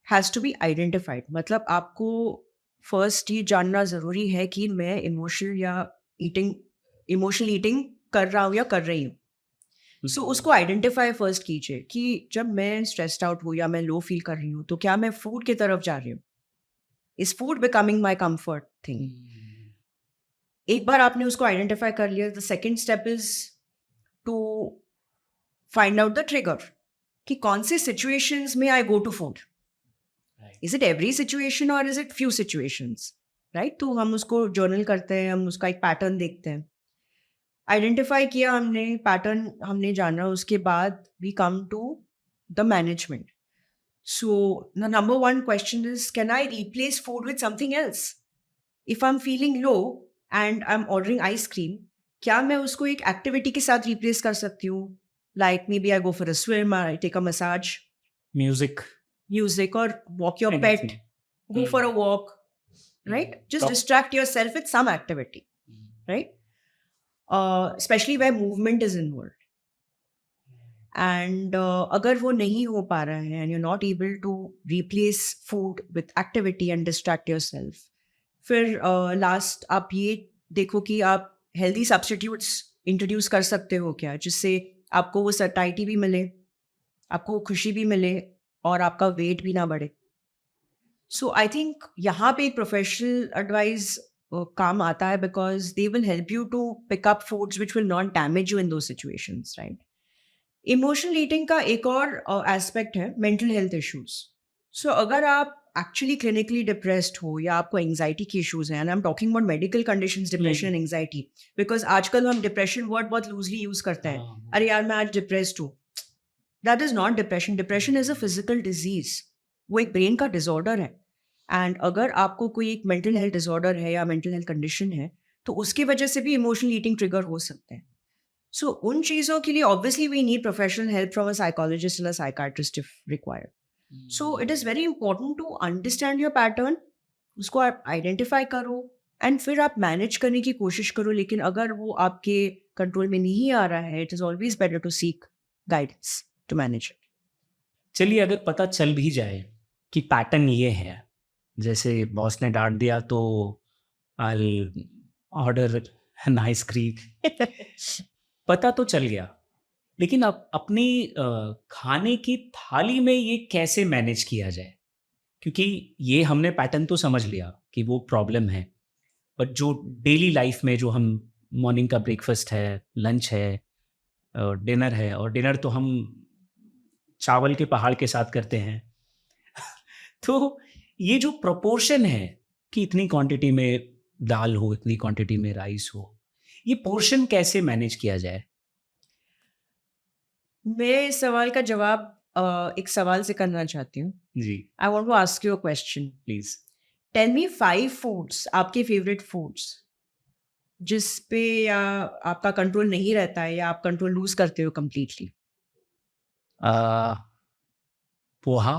has to be identified. मतलब आपको फर्स्ट ये जानना ज़रूरी है कि मैं इमोशनल ईटिंग कर रहा हूँ या कर रही हूँ। सो उसको आइडेंटिफाई फर्स्ट कीजिए कि जब मैं स्ट्रेस्ड आउट हूँ या मैं लो फील कर रही हूँ, तो क्या मैं फूड की तरफ जा रही हूँ? Is food becoming my comfort thing? एक बार आपने उसको आइडेंटिफाई कर लिया, the second step is to find out the trigger कि कौन से सिचुएशंस में I go to food. Is it every situation or is it few situations? Right? तो हम उसको जर्नल करते हैं, हम उसका एक पैटर्न देखते हैं। आइडेंटिफाई किया हमने, पैटर्न हमने जाना, उसके बाद we come to the management. So the number one question is, can I replace food with something else? If I am feeling low and I am ordering ice cream, क्या मैं उसको एक एक्टिविटी के साथ रिप्लेस कर सकती हूँ? Like maybe I go for a swim, I take a massage, music, or walk your pet, go for a walk, right? Just distract yourself with some activity, right? Especially where movement is involved. And अगर वो नहीं हो पा रहा है and you're not able to replace food with activity and distract yourself, फिर last आप ये देखो कि आप हेल्दी सब्स्टिट्यूट्स इंट्रोड्यूस कर सकते हो क्या, जिससे आपको वो सटाइटी भी मिले, आपको वो खुशी भी मिले और आपका वेट भी ना बढ़े। सो आई थिंक यहाँ पे एक प्रोफेशनल एडवाइस काम आता है, because they will help you to pick up foods which will not damage you in those situations, right? Emotional eating का एक और एस्पेक्ट है मेंटल हेल्थ इश्यूज. सो अगर आप एक्चुअली क्लिनिकली डिप्रेस्ड हो या आपको एंजाइटी के इश्यूज हैं, and I am talking about medical conditions, depression and anxiety, because आजकल हम डिप्रेशन वर्ड बहुत लूजली यूज करते हैं. अरे यार मैं आज डिप्रेस्ड हूँ. That is not depression. Depression is a physical disease. वो एक ब्रेन का डिसऑर्डर है. एंड अगर आपको कोई एक मेंटल हेल्थ डिसऑर्डर है या मेंटल हेल्थ कंडीशन है, तो उसकी वजह से भी इमोशनल ईटिंग ट्रिगर हो सकते हैं. सो उन चीज़ों के लिए obviously we need professional help from a psychologist और psychiatrist if required. So it is very important to understand your pattern. उसको आप आइडेंटिफाई करो एंड फिर आप मैनेज करने की कोशिश करो. लेकिन अगर वो आपके कंट्रोल में नहीं आ रहा है, it is always better to seek guidance to manage it. चलिए, अगर पता चल भी जाए कि पैटर्न ये है, जैसे बॉस ने डांट दिया तो आई ऑर्डर एन आइसक्रीम, पता तो चल गया, लेकिन अब अपनी खाने की थाली में ये कैसे मैनेज किया जाए? क्योंकि ये हमने पैटर्न तो समझ लिया कि वो प्रॉब्लम है, बट जो डेली लाइफ में जो हम मॉर्निंग का ब्रेकफास्ट है, लंच है, डिनर है, और डिनर तो हम चावल के पहाड़ के साथ करते हैं तो ये जो प्रोपोर्शन है कि इतनी क्वांटिटी में दाल हो, इतनी क्वांटिटी में राइस हो, ये पोर्शन कैसे मैनेज किया जाए? मैं इस सवाल का जवाब एक सवाल से करना चाहती हूँ. जी, I want to ask you a question. Please. Tell me 5 foods, आपके फेवरेट फूड्स, जिस पे या आपका कंट्रोल नहीं रहता है या आप कंट्रोल लूज करते हो कंप्लीटली. पोहा,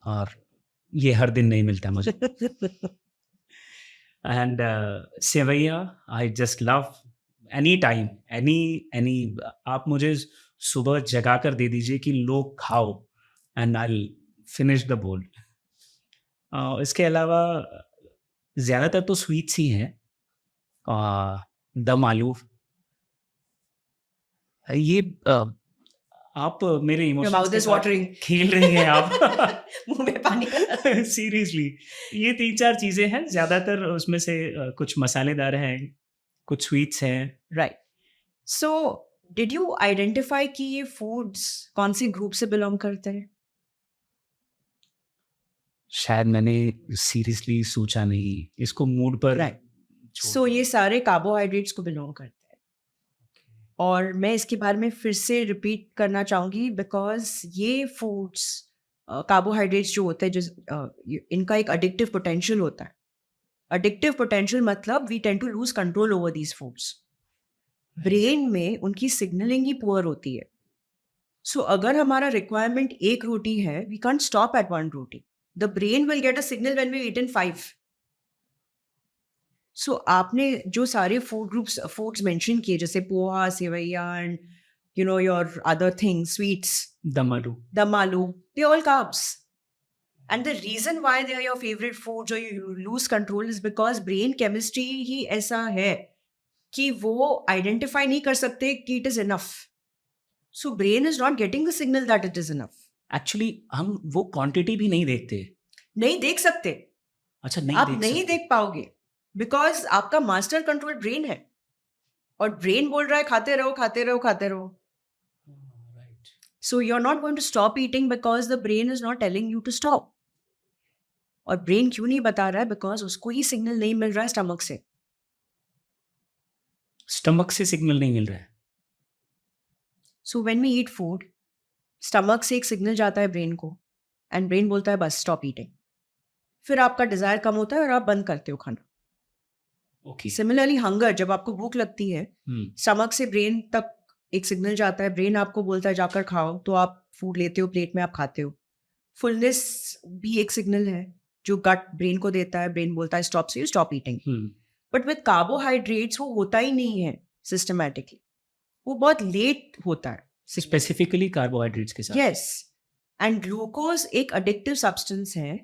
और ये हर दिन नहीं मिलता मुझे. And sewaiya, I just love any time, any आप मुझे सुबह जगा कर दे दीजिए कि लो खाओ, एंड आई फिनिश द बोल. इसके अलावा ज़्यादातर तो स्वीट्स ही हैं. दम आलू, ये आप मेरे Your इमोशंस mouth के is साथ watering. खेल रही हैं आप. मुंह में पानी. सीरियसली, ये 3-4 चीज़ें हैं, ज़्यादातर उसमें से कुछ मसालेदार हैं, कुछ स्वीट्स हैं. Right. So did you identify कि ये फूड्स कौन से ग्रुप से बिलोंग करते हैं? शायद मैंने सीरियसली सोचा नहीं, इसको मूड पर राइट. छोड़ सो दिया. ये सारे कार्बोहाइड्रेट्स को बिलोंग करते हैं. और मैं इसके बारे में फिर से रिपीट करना चाहूँगी बिकॉज ये फूड्स कार्बोहाइड्रेट्स जो होते हैं, इनका एक अडिक्टिव पोटेंशियल होता है. अडिक्टिव पोटेंशियल मतलब we tend to lose control over these foods. Brain में उनकी सिग्नलिंग ही पुअर होती है. सो अगर हमारा रिक्वायरमेंट एक रोटी है, we can't stop at 1 roti. The brain will get a signal when we eat in 5. So आपने जो सारे फूड्स मेंशन किए, जैसे poha, seviyan and you know your other things, sweets, dum aloo. दम आलू, they all carbs. And the reason why they are your favorite foods or you lose control is because brain chemistry ही ऐसा है कि वो identify नहीं कर सकते कि it is enough. So brain is not getting the signal that it is enough. Actually हम वो क्वांटिटी भी नहीं देखते. नहीं देख सकते. अच्छा, नहीं आप देख नहीं सकते. देख पाओगे बिकॉज आपका मास्टर कंट्रोल ब्रेन है और ब्रेन बोल रहा है खाते रहो खाते रहो खाते रहो. Right. So you're not going to stop eating because the brain is not telling you to stop. और ब्रेन क्यों नहीं बता रहा है? बिकॉज उसको ही सिग्नल नहीं मिल रहा है स्टमक से. स्टमक से सिग्नल नहीं मिल रहा है. So when we eat food, stomach से एक सिग्नल जाता है ब्रेन को एंड ब्रेन बोलता है बस स्टॉप ईटिंग. फिर आपका डिजायर कम होता है और आप बंद करते हो खाना. ओके. सिमिलरली हंगर, जब आपको भूख लगती है, स्टमक से ब्रेन तक एक सिग्नल जाता है, ब्रेन आपको बोलता है जाकर खाओ, तो आप फूड लेते हो, प्लेट में आप खाते हो. फुलनेस भी एक सिग्नल है जो गट ब्रेन को देता है, ब्रेन बोलता है stop, so you stop eating. But with carbohydrates वो होता ही नहीं है सिस्टमैटिकली. वो बहुत लेट होता है. स्पेसिफिकली कार्बोहाइड्रेट्स के साथ. यस. एंड ग्लूकोज एक अडिक्टिव सब्सटेंस है.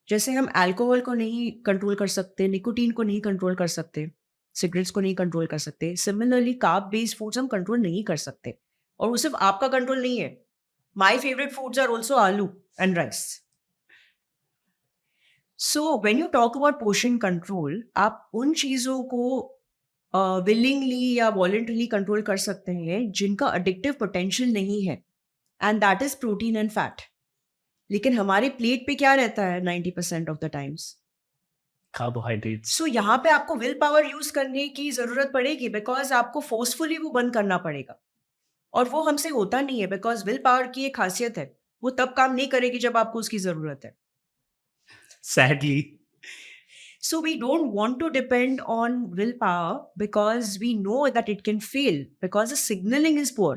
जैसे हम अल्कोहल को नहीं कंट्रोल कर सकते, निकोटीन को नहीं कंट्रोल कर सकते, सिगरेट्स को नहीं कंट्रोल कर सकते, सिमिलरली कार्ब बेस्ड फूड्स हम कंट्रोल नहीं कर सकते. और वो सिर्फ आपका कंट्रोल नहीं है. My favourite foods are also aloo and rice. So when you talk about portion control, आप उन चीज़ों को विलिंगली या वॉलंटरीली कंट्रोल कर सकते हैं जिनका अडिक्टिव पोटेंशियल नहीं है, and that is protein and fat. लेकिन हमारे प्लेट पे क्या रहता है 90% ऑफ द टाइम्स? कार्बोहाइड्रेट्स. सो यहाँ पे आपको विल पावर यूज करने की जरूरत पड़ेगी, बिकॉज आपको फोर्सफुली वो बंद करना पड़ेगा, और वो हमसे होता नहीं है, बिकॉज विल पावर की एक खासियत है, वो तब काम नहीं करेगी जब आपको उसकी जरूरत है. Sadly. So we don't want to depend on willpower because we know that it can fail because the signaling is poor.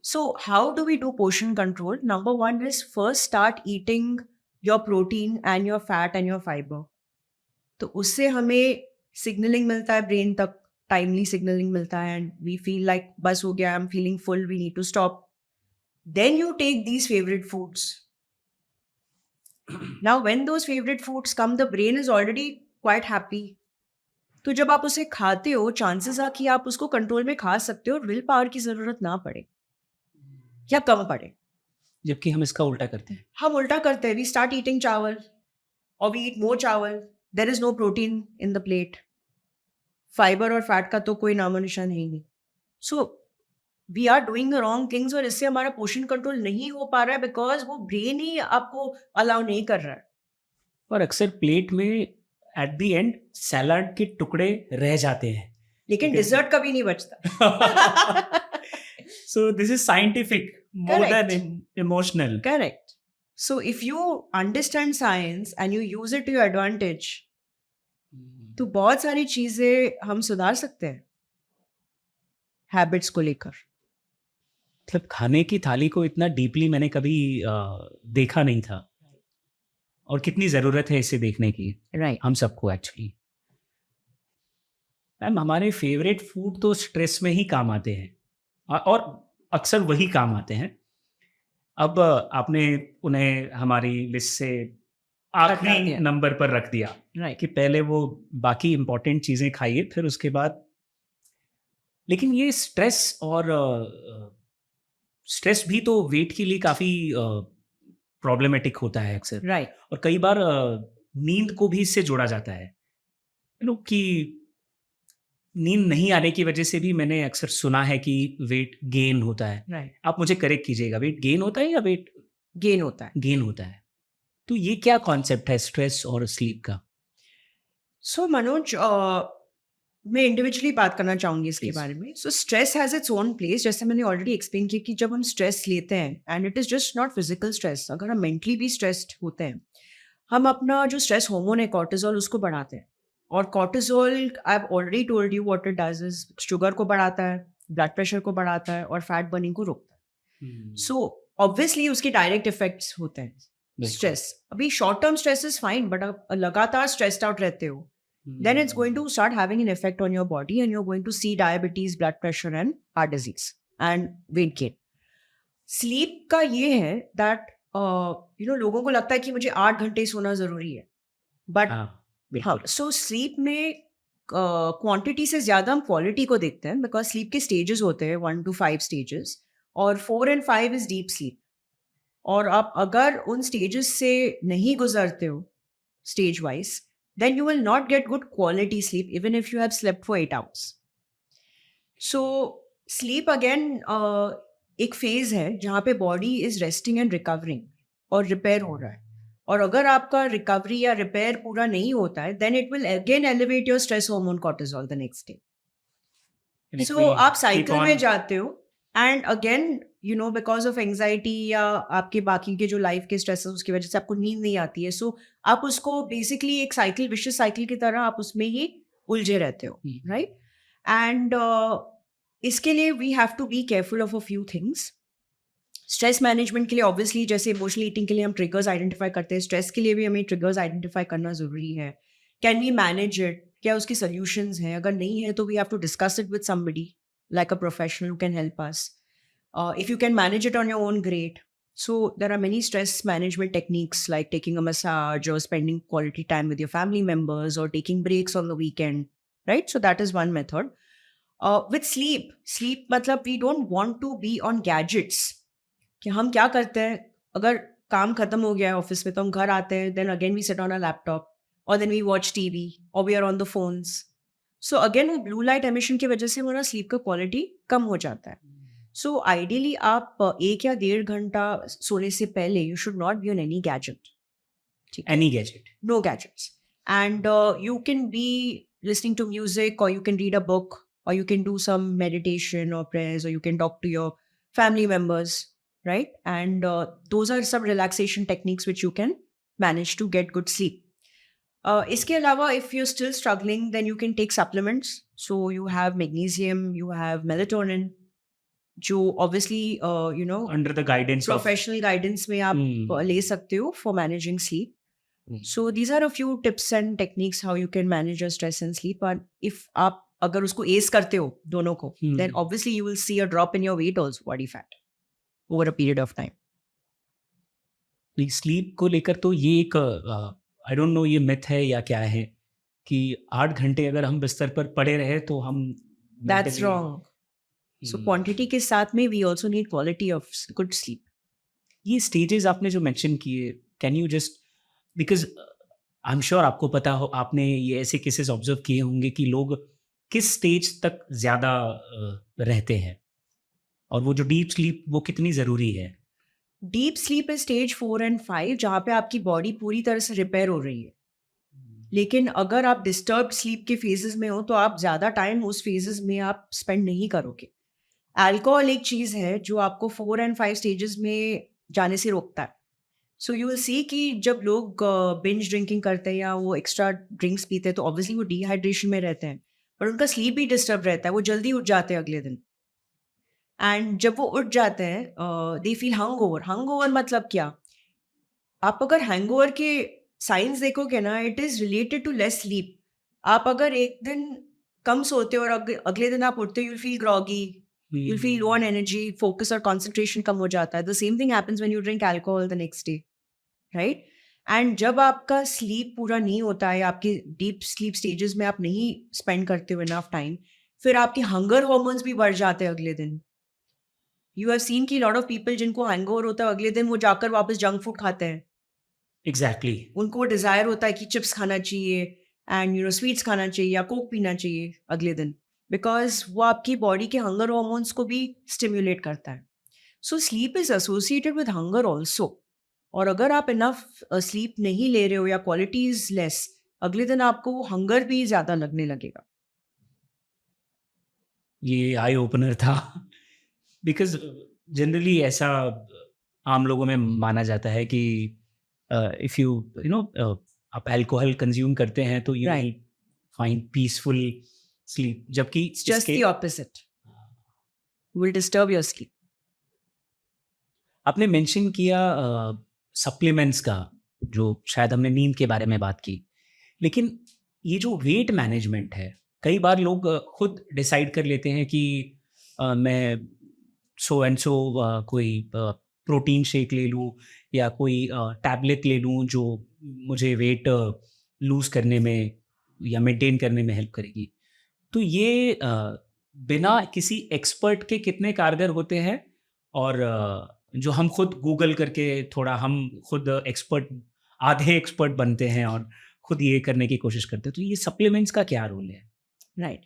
So how do we do portion control? Number one is first start eating your protein and your fat and your fiber. तो उससे हमें signaling मिलता है brain तक, timely signaling मिलता है, and we feel like बस हो गया, I'm feeling full, we need to stop. Then you take these favorite foods. Now when those favorite foods come, the brain is already quite happy. तो जब आप उसे खाते हो, चांसेस आ कि आप उसको कंट्रोल में खा सकते हो और विल पावर की जरूरत ना पड़े या कम पड़े. जबकि हम इसका उल्टा करते हैं. हम उल्टा करते हैं, वी स्टार्ट ईटिंग चावल और we eat more chawal, there is no protein in the plate, fibre और फैट का तो कोई नामो निशान है ही नहीं. So we are doing the wrong things, और इससे हमारा पोषण कंट्रोल नहीं हो पा रहा है बिकॉज वो ब्रेन ही आपको अलाउ नहीं कर रहा है. और अक्सर प्लेट में एट द एंड सैलाड के टुकड़े रह जाते हैं. लेकिन डिजर्ट कभी नहीं बचता. So this is scientific more Correct. than emotional. Correct. So if you understand science and you use it to your advantage, तो बहुत सारी चीजें हम सुधार सकते हैं हैबिट्स को लेकर. मतलब खाने की थाली को इतना डीपली मैंने कभी देखा नहीं था, और कितनी ज़रूरत है इसे देखने की राइट. हम सबको एक्चुअली. मैम, हमारे फेवरेट फूड तो स्ट्रेस में ही काम आते हैं, और अक्सर वही काम आते हैं. अब आपने उन्हें हमारी लिस्ट से हटा आखिरी दिया. नंबर पर रख दिया राइट. कि पहले वो बाकी इम्पोर्टेंट चीज़ें खाइए, फिर उसके बाद. लेकिन ये स्ट्रेस और स्ट्रेस भी तो वेट के लिए काफ़ी प्रॉब्लमेटिक होता है अक्सर. राइट. और कई बार नींद को भी इससे जोड़ा जाता है, कि नींद नहीं आने की वजह से भी मैंने अक्सर सुना है कि वेट गेन होता है. राइट. आप मुझे करेक्ट कीजिएगा, वेट गेन होता है या वेट गेन होता है. गेन होता है? तो ये क्या कॉन्सेप्ट है स्ट्रेस और स्लीप का? सो मनोज, मैं इंडिविजुअली बात करना चाहूंगी इसके Please. बारे में. So stress has its own place, जैसे मैंने ऑलरेडी एक्सप्लेन किया कि जब हम स्ट्रेस लेते हैं, and it is just not physical stress, अगर हम मेंटली भी स्ट्रेस्ड होते हैं, हम अपना जो स्ट्रेस हार्मोन है कॉर्टिसोल, उसको बढ़ाते हैं. और cortisol, I have already told you what it does is, sugar को बढ़ाता है, ब्लड प्रेशर को बढ़ाता है, और फैट बर्निंग को रोकता है. सो ऑब्वियसली उसके डायरेक्ट इफेक्ट्स होते हैं. स्ट्रेस, अभी short term stress is fine, but आप लगातार स्ट्रेस्ड आउट रहते हो, then it's going to start having an effect on your body, and you're going to see diabetes, blood pressure, and heart disease and weight gain. Sleep का ये है that लोगों को लगता है कि मुझे 8 घंटे सोना जरूरी है, but हाँ, so sleep में क्वांटिटी से ज्यादा हम क्वालिटी को देखते हैं, बिकॉज स्लीप के स्टेजेस होते हैं 1 to 5 स्टेजेस, और 4 and 5 इज डीप स्लीप. और आप अगर उन स्टेजेस से नहीं गुजरते हो stage wise, then you will not get good quality sleep even if you have slept for 8 hours. So sleep again एक phase है जहाँ पे body is resting and recovering और repair हो रहा है. और अगर आपका recovery या repair पूरा नहीं होता है, then it will again elevate your stress hormone cortisol the next day. So आप cycle में जाते हो, and again because of anxiety या आपके बाकी के जो लाइफ के स्ट्रेस उसकी वजह से आपको नींद नहीं आती है, सो आप उसको बेसिकली एक साइकिल, विशियस साइकिल की तरह आप उसमें ही उलझे रहते हो, राइट. एंड इसके लिए we have to be careful of a few things. Stress management के लिए ऑब्वियसली जैसे इमोशनल ईटिंग के लिए हम ट्रिगर्स आइडेंटिफाई करते हैं, स्ट्रेस के लिए भी हमें ट्रिगर्स आइडेंटिफाई करना ज़रूरी है. कैन वी मैनेज इट, क्या उसकी सोल्यूशंस हैं? अगर नहीं है तो we have to discuss it with somebody like a professional who can help us. If you can manage it on your own, great. So there are many stress management techniques like taking a massage or spending quality time with your family members or taking breaks on the weekend, right? So that is one method. With sleep मतलब we don't want to be on gadgets. कि हम क्या करते हैं, अगर काम खत्म हो गया है ऑफिस में तो हम घर आते हैं, then again we sit on our laptop or then we watch TV or we are on the phones. So again वो ब्लू लाइट एमिशन की वजह से हमारा स्लीप का क्वालिटी कम हो जाता है. सो आइडियली आप 1 या 1.5 घंटा सोने से पहले you should not be on any gadget. ठीक है? Any gadget. No gadgets. And you can be listening to music, or you can read a book, or you can do some meditation or prayers, or you can talk to your family members, right? And those are some relaxation techniques which you can manage to get good sleep. इसके अलावा if you're still struggling, then you can take supplements. So you have magnesium, you have melatonin, जो obviously under the guidance of. professional guidance में आप ले सकते हो for managing sleep. So these are a few tips and techniques how you can manage your stress and sleep. And if आप अगर उसको ace करते हो दोनों को, then obviously you will see a drop in your weight also, body fat, over a period of time. Sleep को लेकर तो ये एक आई डोंट नो ये मिथ है या क्या है कि 8 घंटे अगर हम बिस्तर पर पड़े रहे तो हम That's mentally- wrong. So quantity के साथ में we also need quality of good sleep. ये स्टेजेस आपने जो मेंशन किए, can you just, because I am sure आपको पता हो, आपने ये ऐसे केसेस ऑब्जर्व किए होंगे कि लोग किस स्टेज तक ज़्यादा रहते हैं और वो जो डीप स्लीप वो कितनी ज़रूरी है. Deep sleep is stage 4 and 5 जहाँ पे आपकी बॉडी पूरी तरह से रिपेयर हो रही है. लेकिन अगर आप डिस्टर्ब्ड स्लीप के फेजेस में हो तो आप ज़्यादा टाइम उस फेजेस में आप स्पेंड नहीं करोगे. अल्कोहल एक चीज़ है जो आपको 4 and 5 स्टेजेस में जाने से रोकता है. सो यू विल सी कि जब लोग बिंज ड्रिंकिंग करते हैं या वो एक्स्ट्रा ड्रिंक्स पीते हैं तो ऑब्वियसली वो डिहाइड्रेशन में रहते हैं, पर उनका स्लीप भी डिस्टर्ब रहता है, वो जल्दी उठ जाते हैं अगले दिन. एंड जब वो उठ जाते हैं दे फील हंगओवर. हंगओवर मतलब क्या? आप अगर हैंगओवर के साइंस देखोगे ना, it is related to less sleep. आप अगर एक दिन कम सोते हो और अगले दिन आप उठते हो, you feel groggy, you'll feel low on energy, focus or concentration कम हो जाता है. The same thing happens when you drink alcohol the next day, right? And जब आपका sleep पूरा नहीं होता है, आपके deep sleep stages में आप नहीं spend करते हो enough time, फिर आपके hunger hormones भी बढ़ जाते हैं अगले दिन. You have seen कि lot of people जिनको hangover होता है अगले दिन वो जाकर वापस junk food खाते हैं. एग्जैक्टली. उनको desire होता है कि chips खाना चाहिए and sweets खाना चाहिए या coke पीना चाहिए अगले दिन, बिकॉज वो आपकी बॉडी के हंगर हॉर्मोन्स को भी स्टिम्युलेट करता है. So sleep is associated with hunger also. और अगर आप इनफ स्लीप नहीं ले रहे हो या क्वालिटी इज लेस, अगले दिन आपको हंगर भी ज़्यादा लगने लगेगा. ये आई ओपनर था बिकॉज जनरली ऐसा आम लोगों में माना जाता है कि इफ़ यू नो आप अल्कोहल कंज्यूम करते हैं तो you Right. Find peaceful sleep, जबकि just the opposite will disturb your sleep. आपने मेंशन किया सप्लीमेंट्स का, जो शायद हमने नींद के बारे में बात की, लेकिन ये जो वेट मैनेजमेंट है, कई बार लोग खुद डिसाइड कर लेते हैं कि मैं सो एंड सो कोई प्रोटीन शेक ले लूँ या कोई टैबलेट ले लूँ जो मुझे वेट लूज़ करने में या मेंटेन करने में हेल्प करेगी. तो ये बिना किसी एक्सपर्ट के कितने कारगर होते हैं, और जो हम खुद गूगल करके थोड़ा हम खुद एक्सपर्ट, आधे एक्सपर्ट बनते हैं और खुद ये करने की कोशिश करते हैं, तो ये सप्लीमेंट्स का क्या रोल है? राइट.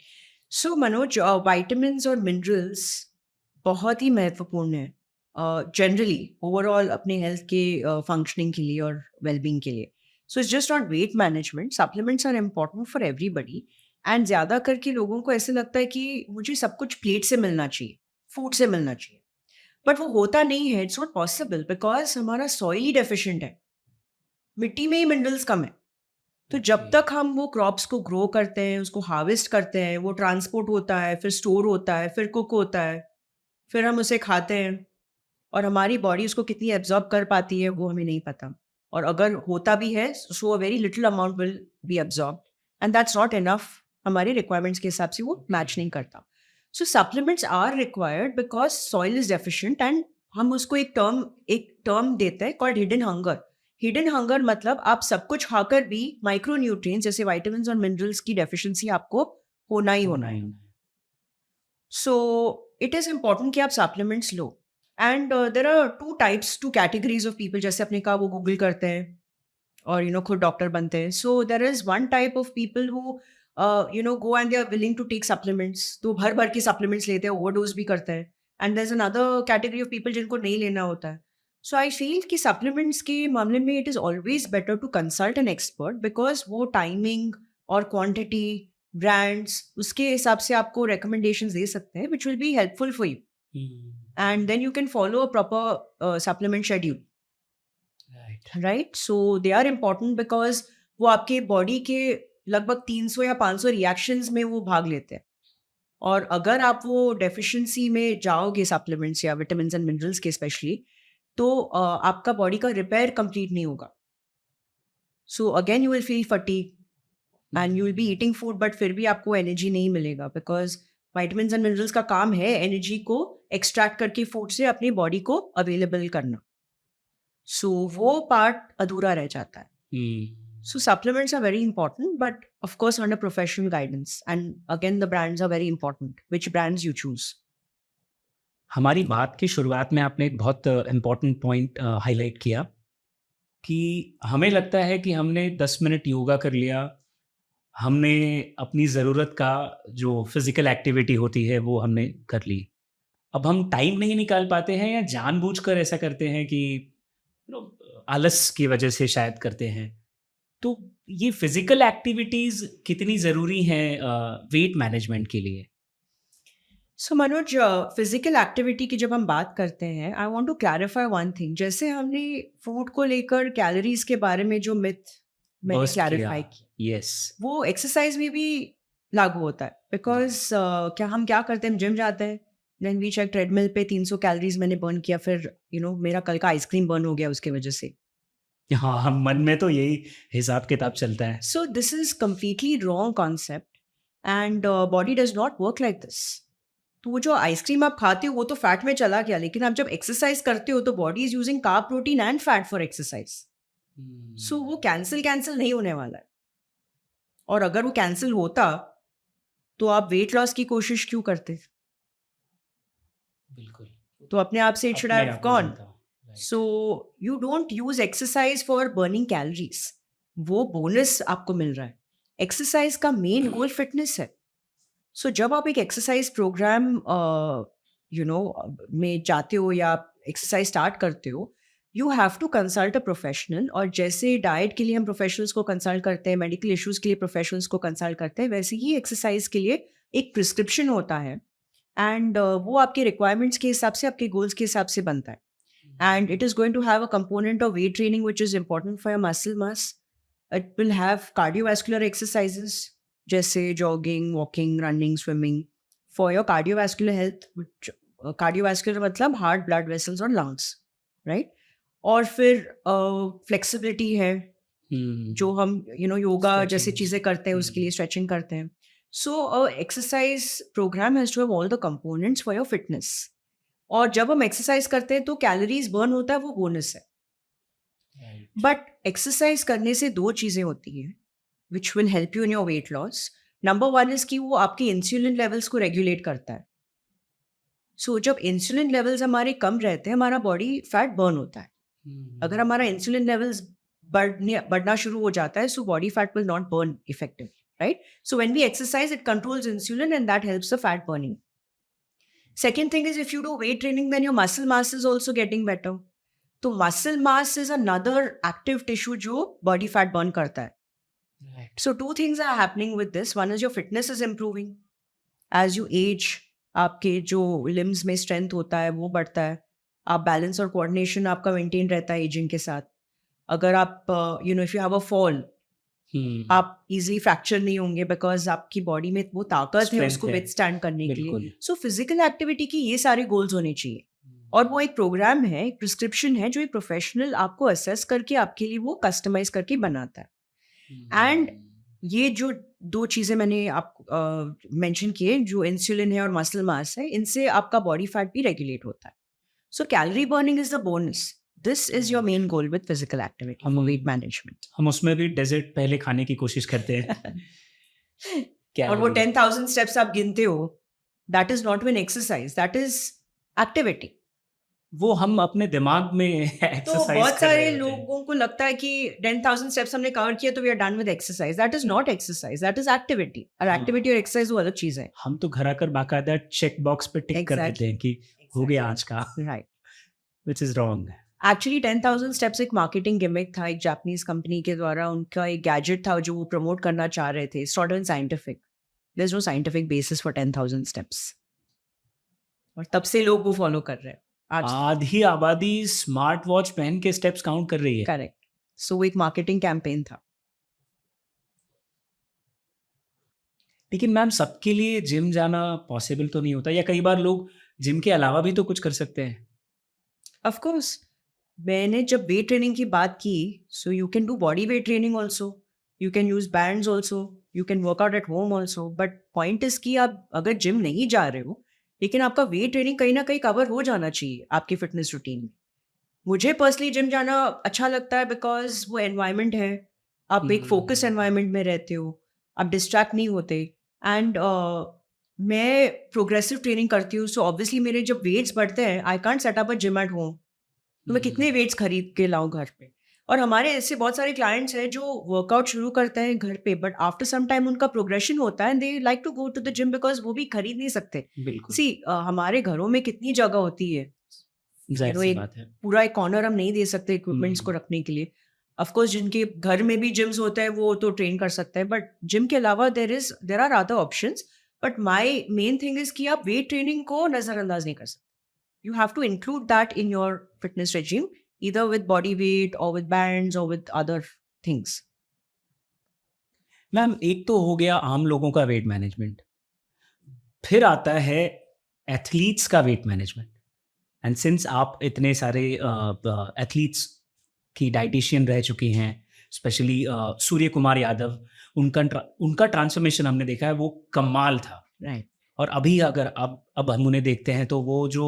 सो मनोज, वाइटामिन्स और मिनरल्स बहुत ही महत्वपूर्ण है जनरली ओवरऑल अपने हेल्थ के फंक्शनिंग के लिए और वेलबींग के लिए. So it's just not weight management. Supplements are important for everybody. And ज़्यादा करके लोगों को ऐसे लगता है कि मुझे सब कुछ प्लेट से मिलना चाहिए, फूड से मिलना चाहिए, बट वो होता नहीं है. इट्स नॉट पॉसिबल बिकॉज हमारा सॉइल ही डेफिशिएंट है, मिट्टी में ही मिनरल्स कम है. तो जब तक हम वो क्रॉप्स को ग्रो करते हैं, उसको हार्वेस्ट करते हैं, वो ट्रांसपोर्ट होता है, फिर स्टोर होता है, फिर कुक होता है, फिर हम उसे खाते हैं, और हमारी बॉडी उसको कितनी एब्जॉर्ब कर पाती है वो हमें नहीं पता. और अगर होता भी है so a very little amount will be absorb, and that's not enough. हमारे रिक्वायरमेंट्स के हिसाब से वो मैच नहीं करता. So supplements are required because soil is deficient. And हम उसको एक टर्म देते हैं called hidden hunger. Hidden hunger मतलब आप सब कुछ खाकर भी माइक्रो न्यूट्रिएंट्स जैसे विटामिन्स और मिनरल्स की डेफिशिएंसी आपको होना ही होना है. सो इट इज़ इम्पॉर्टेंट कि आप सप्लीमेंट्स लो. And there are two categories of people. जैसे अपने कहा वो गूगल करते हैं और खुद डॉक्टर बनते हैं. So there is one type of people who go and they are willing to take supplements. तो भर भर के supplements लेते हैं, overdose भी करते हैं. And there's another category of people जिनको नहीं लेना होता है. So I feel कि supplements के मामले में it is always better to consult an expert because वो timing और quantity, brands, उसके हिसाब से आपको recommendations दे सकते हैं which will be helpful for you. And then you can follow a proper supplement schedule. Right? So they are important because वो आपके बॉडी के लगभग 300 या 500 रिएक्शंस में वो भाग लेते हैं. और अगर आप वो डेफिशिएंसी में जाओगे सप्लीमेंट्स या विटामिन्स एंड मिनरल्स के स्पेशली, तो आपका बॉडी का रिपेयर कंप्लीट नहीं होगा. So again you will feel fatigue and you will be eating food but फिर भी आपको एनर्जी नहीं मिलेगा बिकॉज विटामिन्स एंड मिनरल्स का काम है एनर्जी को एक्सट्रैक्ट करके फूड से अपनी बॉडी को अवेलेबल करना. सो वो पार्ट अधूरा रह जाता है. So supplements are very important, but of course under professional guidance. And again, the brands are very important. Which brands you choose? हमारी बात की शुरुआत में आपने एक बहुत इम्पोर्टेंट पॉइंट हाईलाइट किया कि हमें लगता है कि हमने 10 मिनट योगा कर लिया, हमने अपनी ज़रूरत का जो फिज़िकल एक्टिविटी होती है वो हमने कर ली. अब हम टाइम नहीं निकाल पाते हैं या जानबूझकर ऐसा करते हैं कि आलस की वजह से शायद करते हैं. तो ये फिजिकल एक्टिविटीज कितनी ज़रूरी हैं वेट मैनेजमेंट के लिए? सो मनोज, फिजिकल एक्टिविटी की जब हम बात करते हैं, I want to clarify one thing. जैसे हमने फूड को लेकर कैलोरीज के बारे में जो मिथ मैंने क्लैरिफाई की, यस, वो एक्सरसाइज में भी लागू होता है. बिकॉज हम क्या करते हैं, हम जिम जाते हैं, देन वी चेक ट्रेडमिल पे 300 कैलोरीज मैंने बर्न किया, फिर मेरा कल का आइसक्रीम बर्न हो गया उसके वजह से. हाँ, हम मन में तो यही हिसाब किताब चलता है. सो this is completely wrong concept and body does not work like this. तो वो जो आइसक्रीम आप खाते हो वो तो फैट में चला गया, लेकिन आप जब एक्सरसाइज करते हो तो body is using carb, protein and fat for exercise. So वो कैंसिल नहीं होने वाला है. और अगर वो कैंसिल होता तो आप वेट लॉस की कोशिश क्यों करते? बिल्कुल. तो अपने आप से it should have gone. So you don't use exercise for burning calories. वो बोनस आपको मिल रहा है. एक्सरसाइज का मेन गोल फिटनेस है. सो जब आप एक एक्सरसाइज प्रोग्राम में जाते हो या आप एक्सरसाइज स्टार्ट करते हो, you have to consult a professional. और जैसे डाइट के लिए हम प्रोफेशनल्स को कंसल्ट करते हैं, मेडिकल इश्यूज़ के लिए प्रोफेशनल्स को कंसल्ट करते हैं, वैसे ही एक्सरसाइज के लिए एक प्रिस्क्रिप्शन होता है. एंड वो आपके रिक्वायरमेंट्स के हिसाब से, आपके गोल्स के हिसाब से बनता है. And it is going to have a component of weight training which is important for your muscle mass. It will have cardiovascular exercises जैसे jogging, walking, running, swimming for your cardiovascular health. Which cardiovascular मतलब heart, blood vessels और lungs, right? और फिर flexibility है, जो हम योगा जैसे चीज़ें करते हैं उसके लिए stretching करते हैं. So exercise program has to have all the components for your fitness. और जब हम एक्सरसाइज करते हैं तो कैलोरीज बर्न होता है, वो बोनस है. बट एक्सरसाइज करने से 2 चीज़ें होती हैं which will help you in your weight loss. Number 1 is कि वो आपके इंसुलिन लेवल्स को रेगुलेट करता है. सो जब इंसुलिन लेवल्स हमारे कम रहते हैं, हमारा बॉडी फैट बर्न होता है. अगर हमारा इंसुलिन लेवल्स बढ़ना शुरू हो जाता है, so body fat will not burn effective, right? So when we exercise, it controls insulin and that helps the fat burning. Second thing is if you do weight training, then your muscle mass is also getting better. तो muscle mass is another active tissue जो body fat burn करता है. Right. So 2 things are happening with this. One is your fitness is improving. As you age, आपके जो limbs में strength होता है वो बढ़ता है. आप balance और coordination आपका maintain रहता है aging के साथ. अगर आप if you have a fall, आप इजीली फ्रैक्चर नहीं होंगे बिकॉज आपकी बॉडी में वो ताकत है उसको विथस्टैंड करने के लिए. सो फिजिकल एक्टिविटी की ये सारे गोल्स होने चाहिए. और वो एक प्रोग्राम है, एक प्रिस्क्रिप्शन है जो एक प्रोफेशनल आपको असेस करके आपके लिए वो कस्टमाइज करके बनाता है. एंड ये जो 2 चीज़ें मैंने आप मेंशन किए, जो इंसुलिन है और मसल मास है, इनसे आपका बॉडी फैट भी रेगुलेट होता है. So calorie burning is the bonus. This is your main goal with physical activity, weight management. हम उसमें भी डेजर्ट पहले खाने की कोशिश करते हैं. और वो 10,000 steps आप गिनते हो, that is not an exercise, that is activity. वो हम अपने दिमाग में तो एक्सरसाइज बहुत कर रहे सारे होते हैं। लोगों को लगता है कि 10,000 स्टेप्स हमने कवर किया तो we are done with exercise. That is not exercise, that is activity. और हाँ। एक्टिविटी और एक्सरसाइज वो अलग चीज है. हम तो घर आकर बाकायदा चेक बॉक्स पे टिक कर देते हैं कि हो गया आज का, right. Which is wrong. Actually 10,000 steps एक मार्केटिंग गिमिक था, एक जापानीज कंपनी के द्वारा. उनका एक गैजेट था जो वो प्रमोट करना चाह रहे थे. It's not even scientific. There is no scientific basis for 10,000 steps. और तब से लोग वो फॉलो कर रहे हैं आज. आधी आबादी स्मार्ट वॉच पहन के स्टेप्स काउंट कर रही है। करेक्ट. सो वो एक मार्केटिंग कैंपेन था. लेकिन मैम सबके लिए जिम जाना पॉसिबल तो नहीं होता, या कई बार लोग जिम के अलावा भी तो कुछ कर सकते हैं। Of course. मैंने जब वेट ट्रेनिंग की बात की, so you can do body weight training also. You can use bands also. You can work out at home also. But point is कि आप अगर जिम नहीं जा रहे हो, लेकिन आपका वेट ट्रेनिंग कहीं ना कहीं कवर हो जाना चाहिए आपकी फिटनेस रूटीन में. मुझे पर्सनली जिम जाना अच्छा लगता है बिकॉज वो एनवायरनमेंट है. आप एक फोकस एनवायरनमेंट में रहते हो. आप डिस्ट्रैक्ट नहीं होते. एंड मैं प्रोग्रेसिव ट्रेनिंग करती हूँ. सो ऑब्वियसली मेरे जब वेट्स बढ़ते हैं, I can't set up a gym at home. तो मैं कितने वेट्स खरीद के लाऊं घर पे. और हमारे ऐसे बहुत सारे क्लाइंट्स हैं जो वर्कआउट शुरू करते हैं घर पे, बट आफ्टर सम टाइम उनका प्रोग्रेशन होता है and they like to go to the gym because वो भी खरीद नहीं सकते. बिल्कुल सी हमारे घरों में कितनी जगह होती है. जाहिर सी बात है। पूरा एक कॉर्नर हम नहीं दे सकते इक्विपमेंट्स को रखने के लिए. ऑफ कोर्स जिनके घर में भी जिम्स होते हैं वो तो ट्रेन कर सकते हैं, बट जिम के अलावा there are other options. But my main thing is कि आप वेट ट्रेनिंग को नजरअंदाज नहीं कर सकते. You have to include that in your fitness regime, either with body weight or with bands or with other things. Ma'am एक तो हो गया आम लोगों का वेट मैनेजमेंट, फिर आता है एथलीट्स का वेट मैनेजमेंट. एंड सिंस आप इतने सारे एथलीट्स की डाइटिशियन रह चुकी हैं, स्पेशली सूर्य कुमार यादव, उनका ट्रांसफॉर्मेशन हमने देखा है, वो कमाल था. Right. और अभी अगर अब हम उन्हें देखते हैं तो वो जो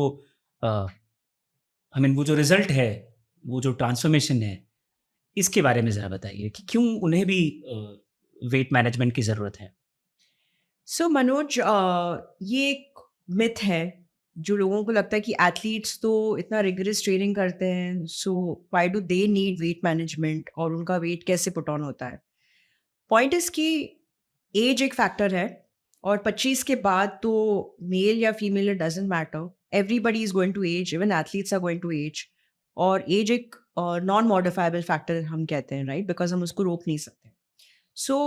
वो जो रिजल्ट है, वो जो ट्रांसफॉर्मेशन है, इसके बारे में ज़रा बताइए कि क्यों उन्हें भी वेट मैनेजमेंट की ज़रूरत है. So मनोज, ये एक मिथ है जो लोगों को लगता है कि एथलीट्स तो इतना रिगरस ट्रेनिंग करते हैं, so why do they need weight management और उनका वेट कैसे पुट ऑन होता है. पॉइंट इज कि एज एक फैक्टर है. और 25 के बाद तो मेल या female it doesn't matter. Everybody is going to age. Even athletes are going to age. और एज एक नॉन मॉडिफाइबल फैक्टर हम कहते हैं, राइट, बिकॉज हम उसको रोक नहीं सकते. सो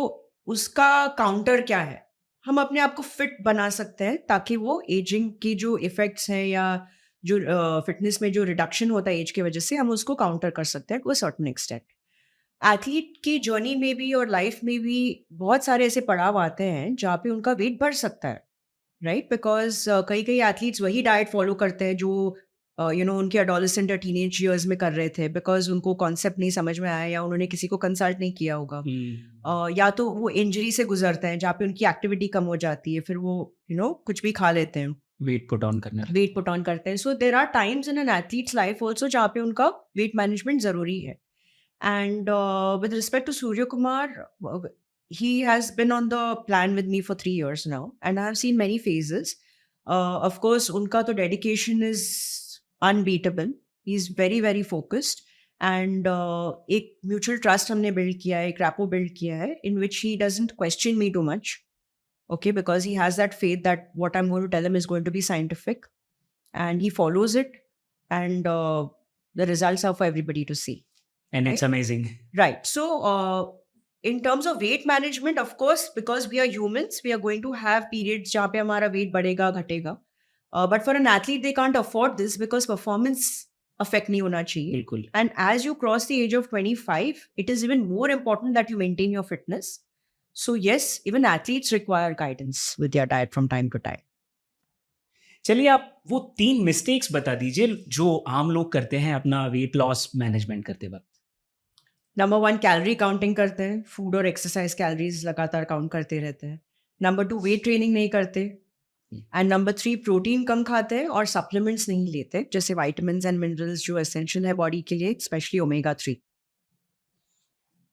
उसका काउंटर क्या है? हम अपने आप को फिट बना सकते हैं ताकि वो एजिंग की जो इफेक्ट्स हैं या जो फिटनेस में जो रिडक्शन होता है एज की वजह से, हम उसको काउंटर कर सकते हैं to a certain extent. Athlete की जर्नी में भी और लाइफ में भी बहुत सारे ऐसे पड़ाव आते हैं जहाँ पे उनका वेट बढ़ सकता है, राइट, बिकॉज कई एथलीट्स वही डाइट फॉलो करते हैं जो उनके एडोलेसेंट या टीनेज ईयर्स में कर रहे थे, बिकॉज उनको कॉन्सेप्ट नहीं समझ में आया या उन्होंने किसी को कंसल्ट नहीं किया होगा. या तो वो इंजरी से गुजरते हैं जहाँ पे उनकी एक्टिविटी कम हो जाती है, फिर वो कुछ भी खा लेते हैं, वेट पुट ऑन करते हैं. So there are times in an athlete's life also जहाँ पे उनका वेट मैनेजमेंट ज़रूरी है. And with respect to Surya Kumar, he has been on the plan with me for 3 years now, and I have seen many phases. Of course, unka to dedication is unbeatable. He's very, very focused, and एक mutual trust हमने build किया है, एक rapport build किया है, in which he doesn't question me too much, okay, because he has that faith that what I'm going to tell him is going to be scientific, and he follows it, and the results are for everybody to see. And it's amazing. Right. So, in terms of weight management, of course, because we are humans, we are going to have periods जहाँ पे हमारा weight बढ़ेगा, घटेगा. But for an athlete, they can't afford this because performance affect नहीं होना चाहिए. बिल्कुल. And as you cross the age of 25, it is even more important that you maintain your fitness. So yes, even athletes require guidance with their diet from time to time. चलिए आप वो 3 mistakes बता दीजिए जो आम लोग करते हैं अपना वेट लॉस मैनेजमेंट करते वक्त. नंबर 1, कैलोरी काउंटिंग करते हैं. फूड और एक्सरसाइज कैलोरीज लगातार काउंट करते रहते हैं. नंबर 2, वेट ट्रेनिंग नहीं करते. एंड नंबर 3, प्रोटीन कम खाते हैं और सप्लीमेंट्स नहीं लेते, जैसे वाइटामिन्स एंड मिनरल्स जो एसेंशियल है बॉडी के लिए, स्पेशली ओमेगा 3.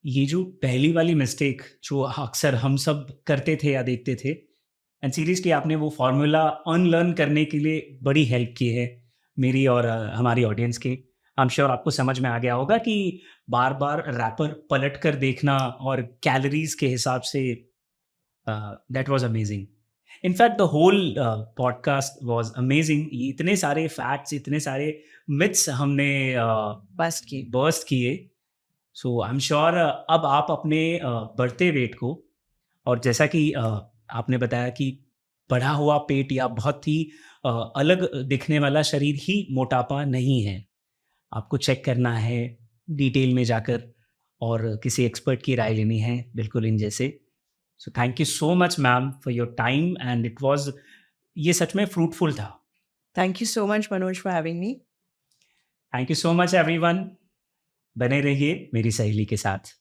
ये जो पहली वाली मिस्टेक जो अक्सर हम सब करते थे या देखते थे, एंड सीरियसली आपने वो फॉर्मूला अनलर्न करने के लिए बड़ी हेल्प की है. मेरी और हमारी ऑडियंस के। आई एम श्योर आपको समझ में आ गया होगा कि बार बार रैपर पलट कर देखना और कैलोरीज के हिसाब से, that was amazing. In fact the whole podcast was amazing. इतने सारे फैक्ट्स, इतने सारे मिथ्स हमने बस्ट की बर्स्ट किए। सो आई एम श्योर अब आप अपने बढ़ते वेट को, और जैसा कि आपने बताया कि बढ़ा हुआ पेट या बहुत ही अलग दिखने वाला शरीर ही मोटापा नहीं है। आपको चेक करना है डिटेल में जाकर और किसी एक्सपर्ट की राय लेनी है, बिल्कुल इन जैसे। So thank you so much ma'am for your time and it was, ये सच में फ्रूटफुल था। Thank you so much Manoj for having me. Thank you so much everyone. बने रहिए मेरी सहेली के साथ।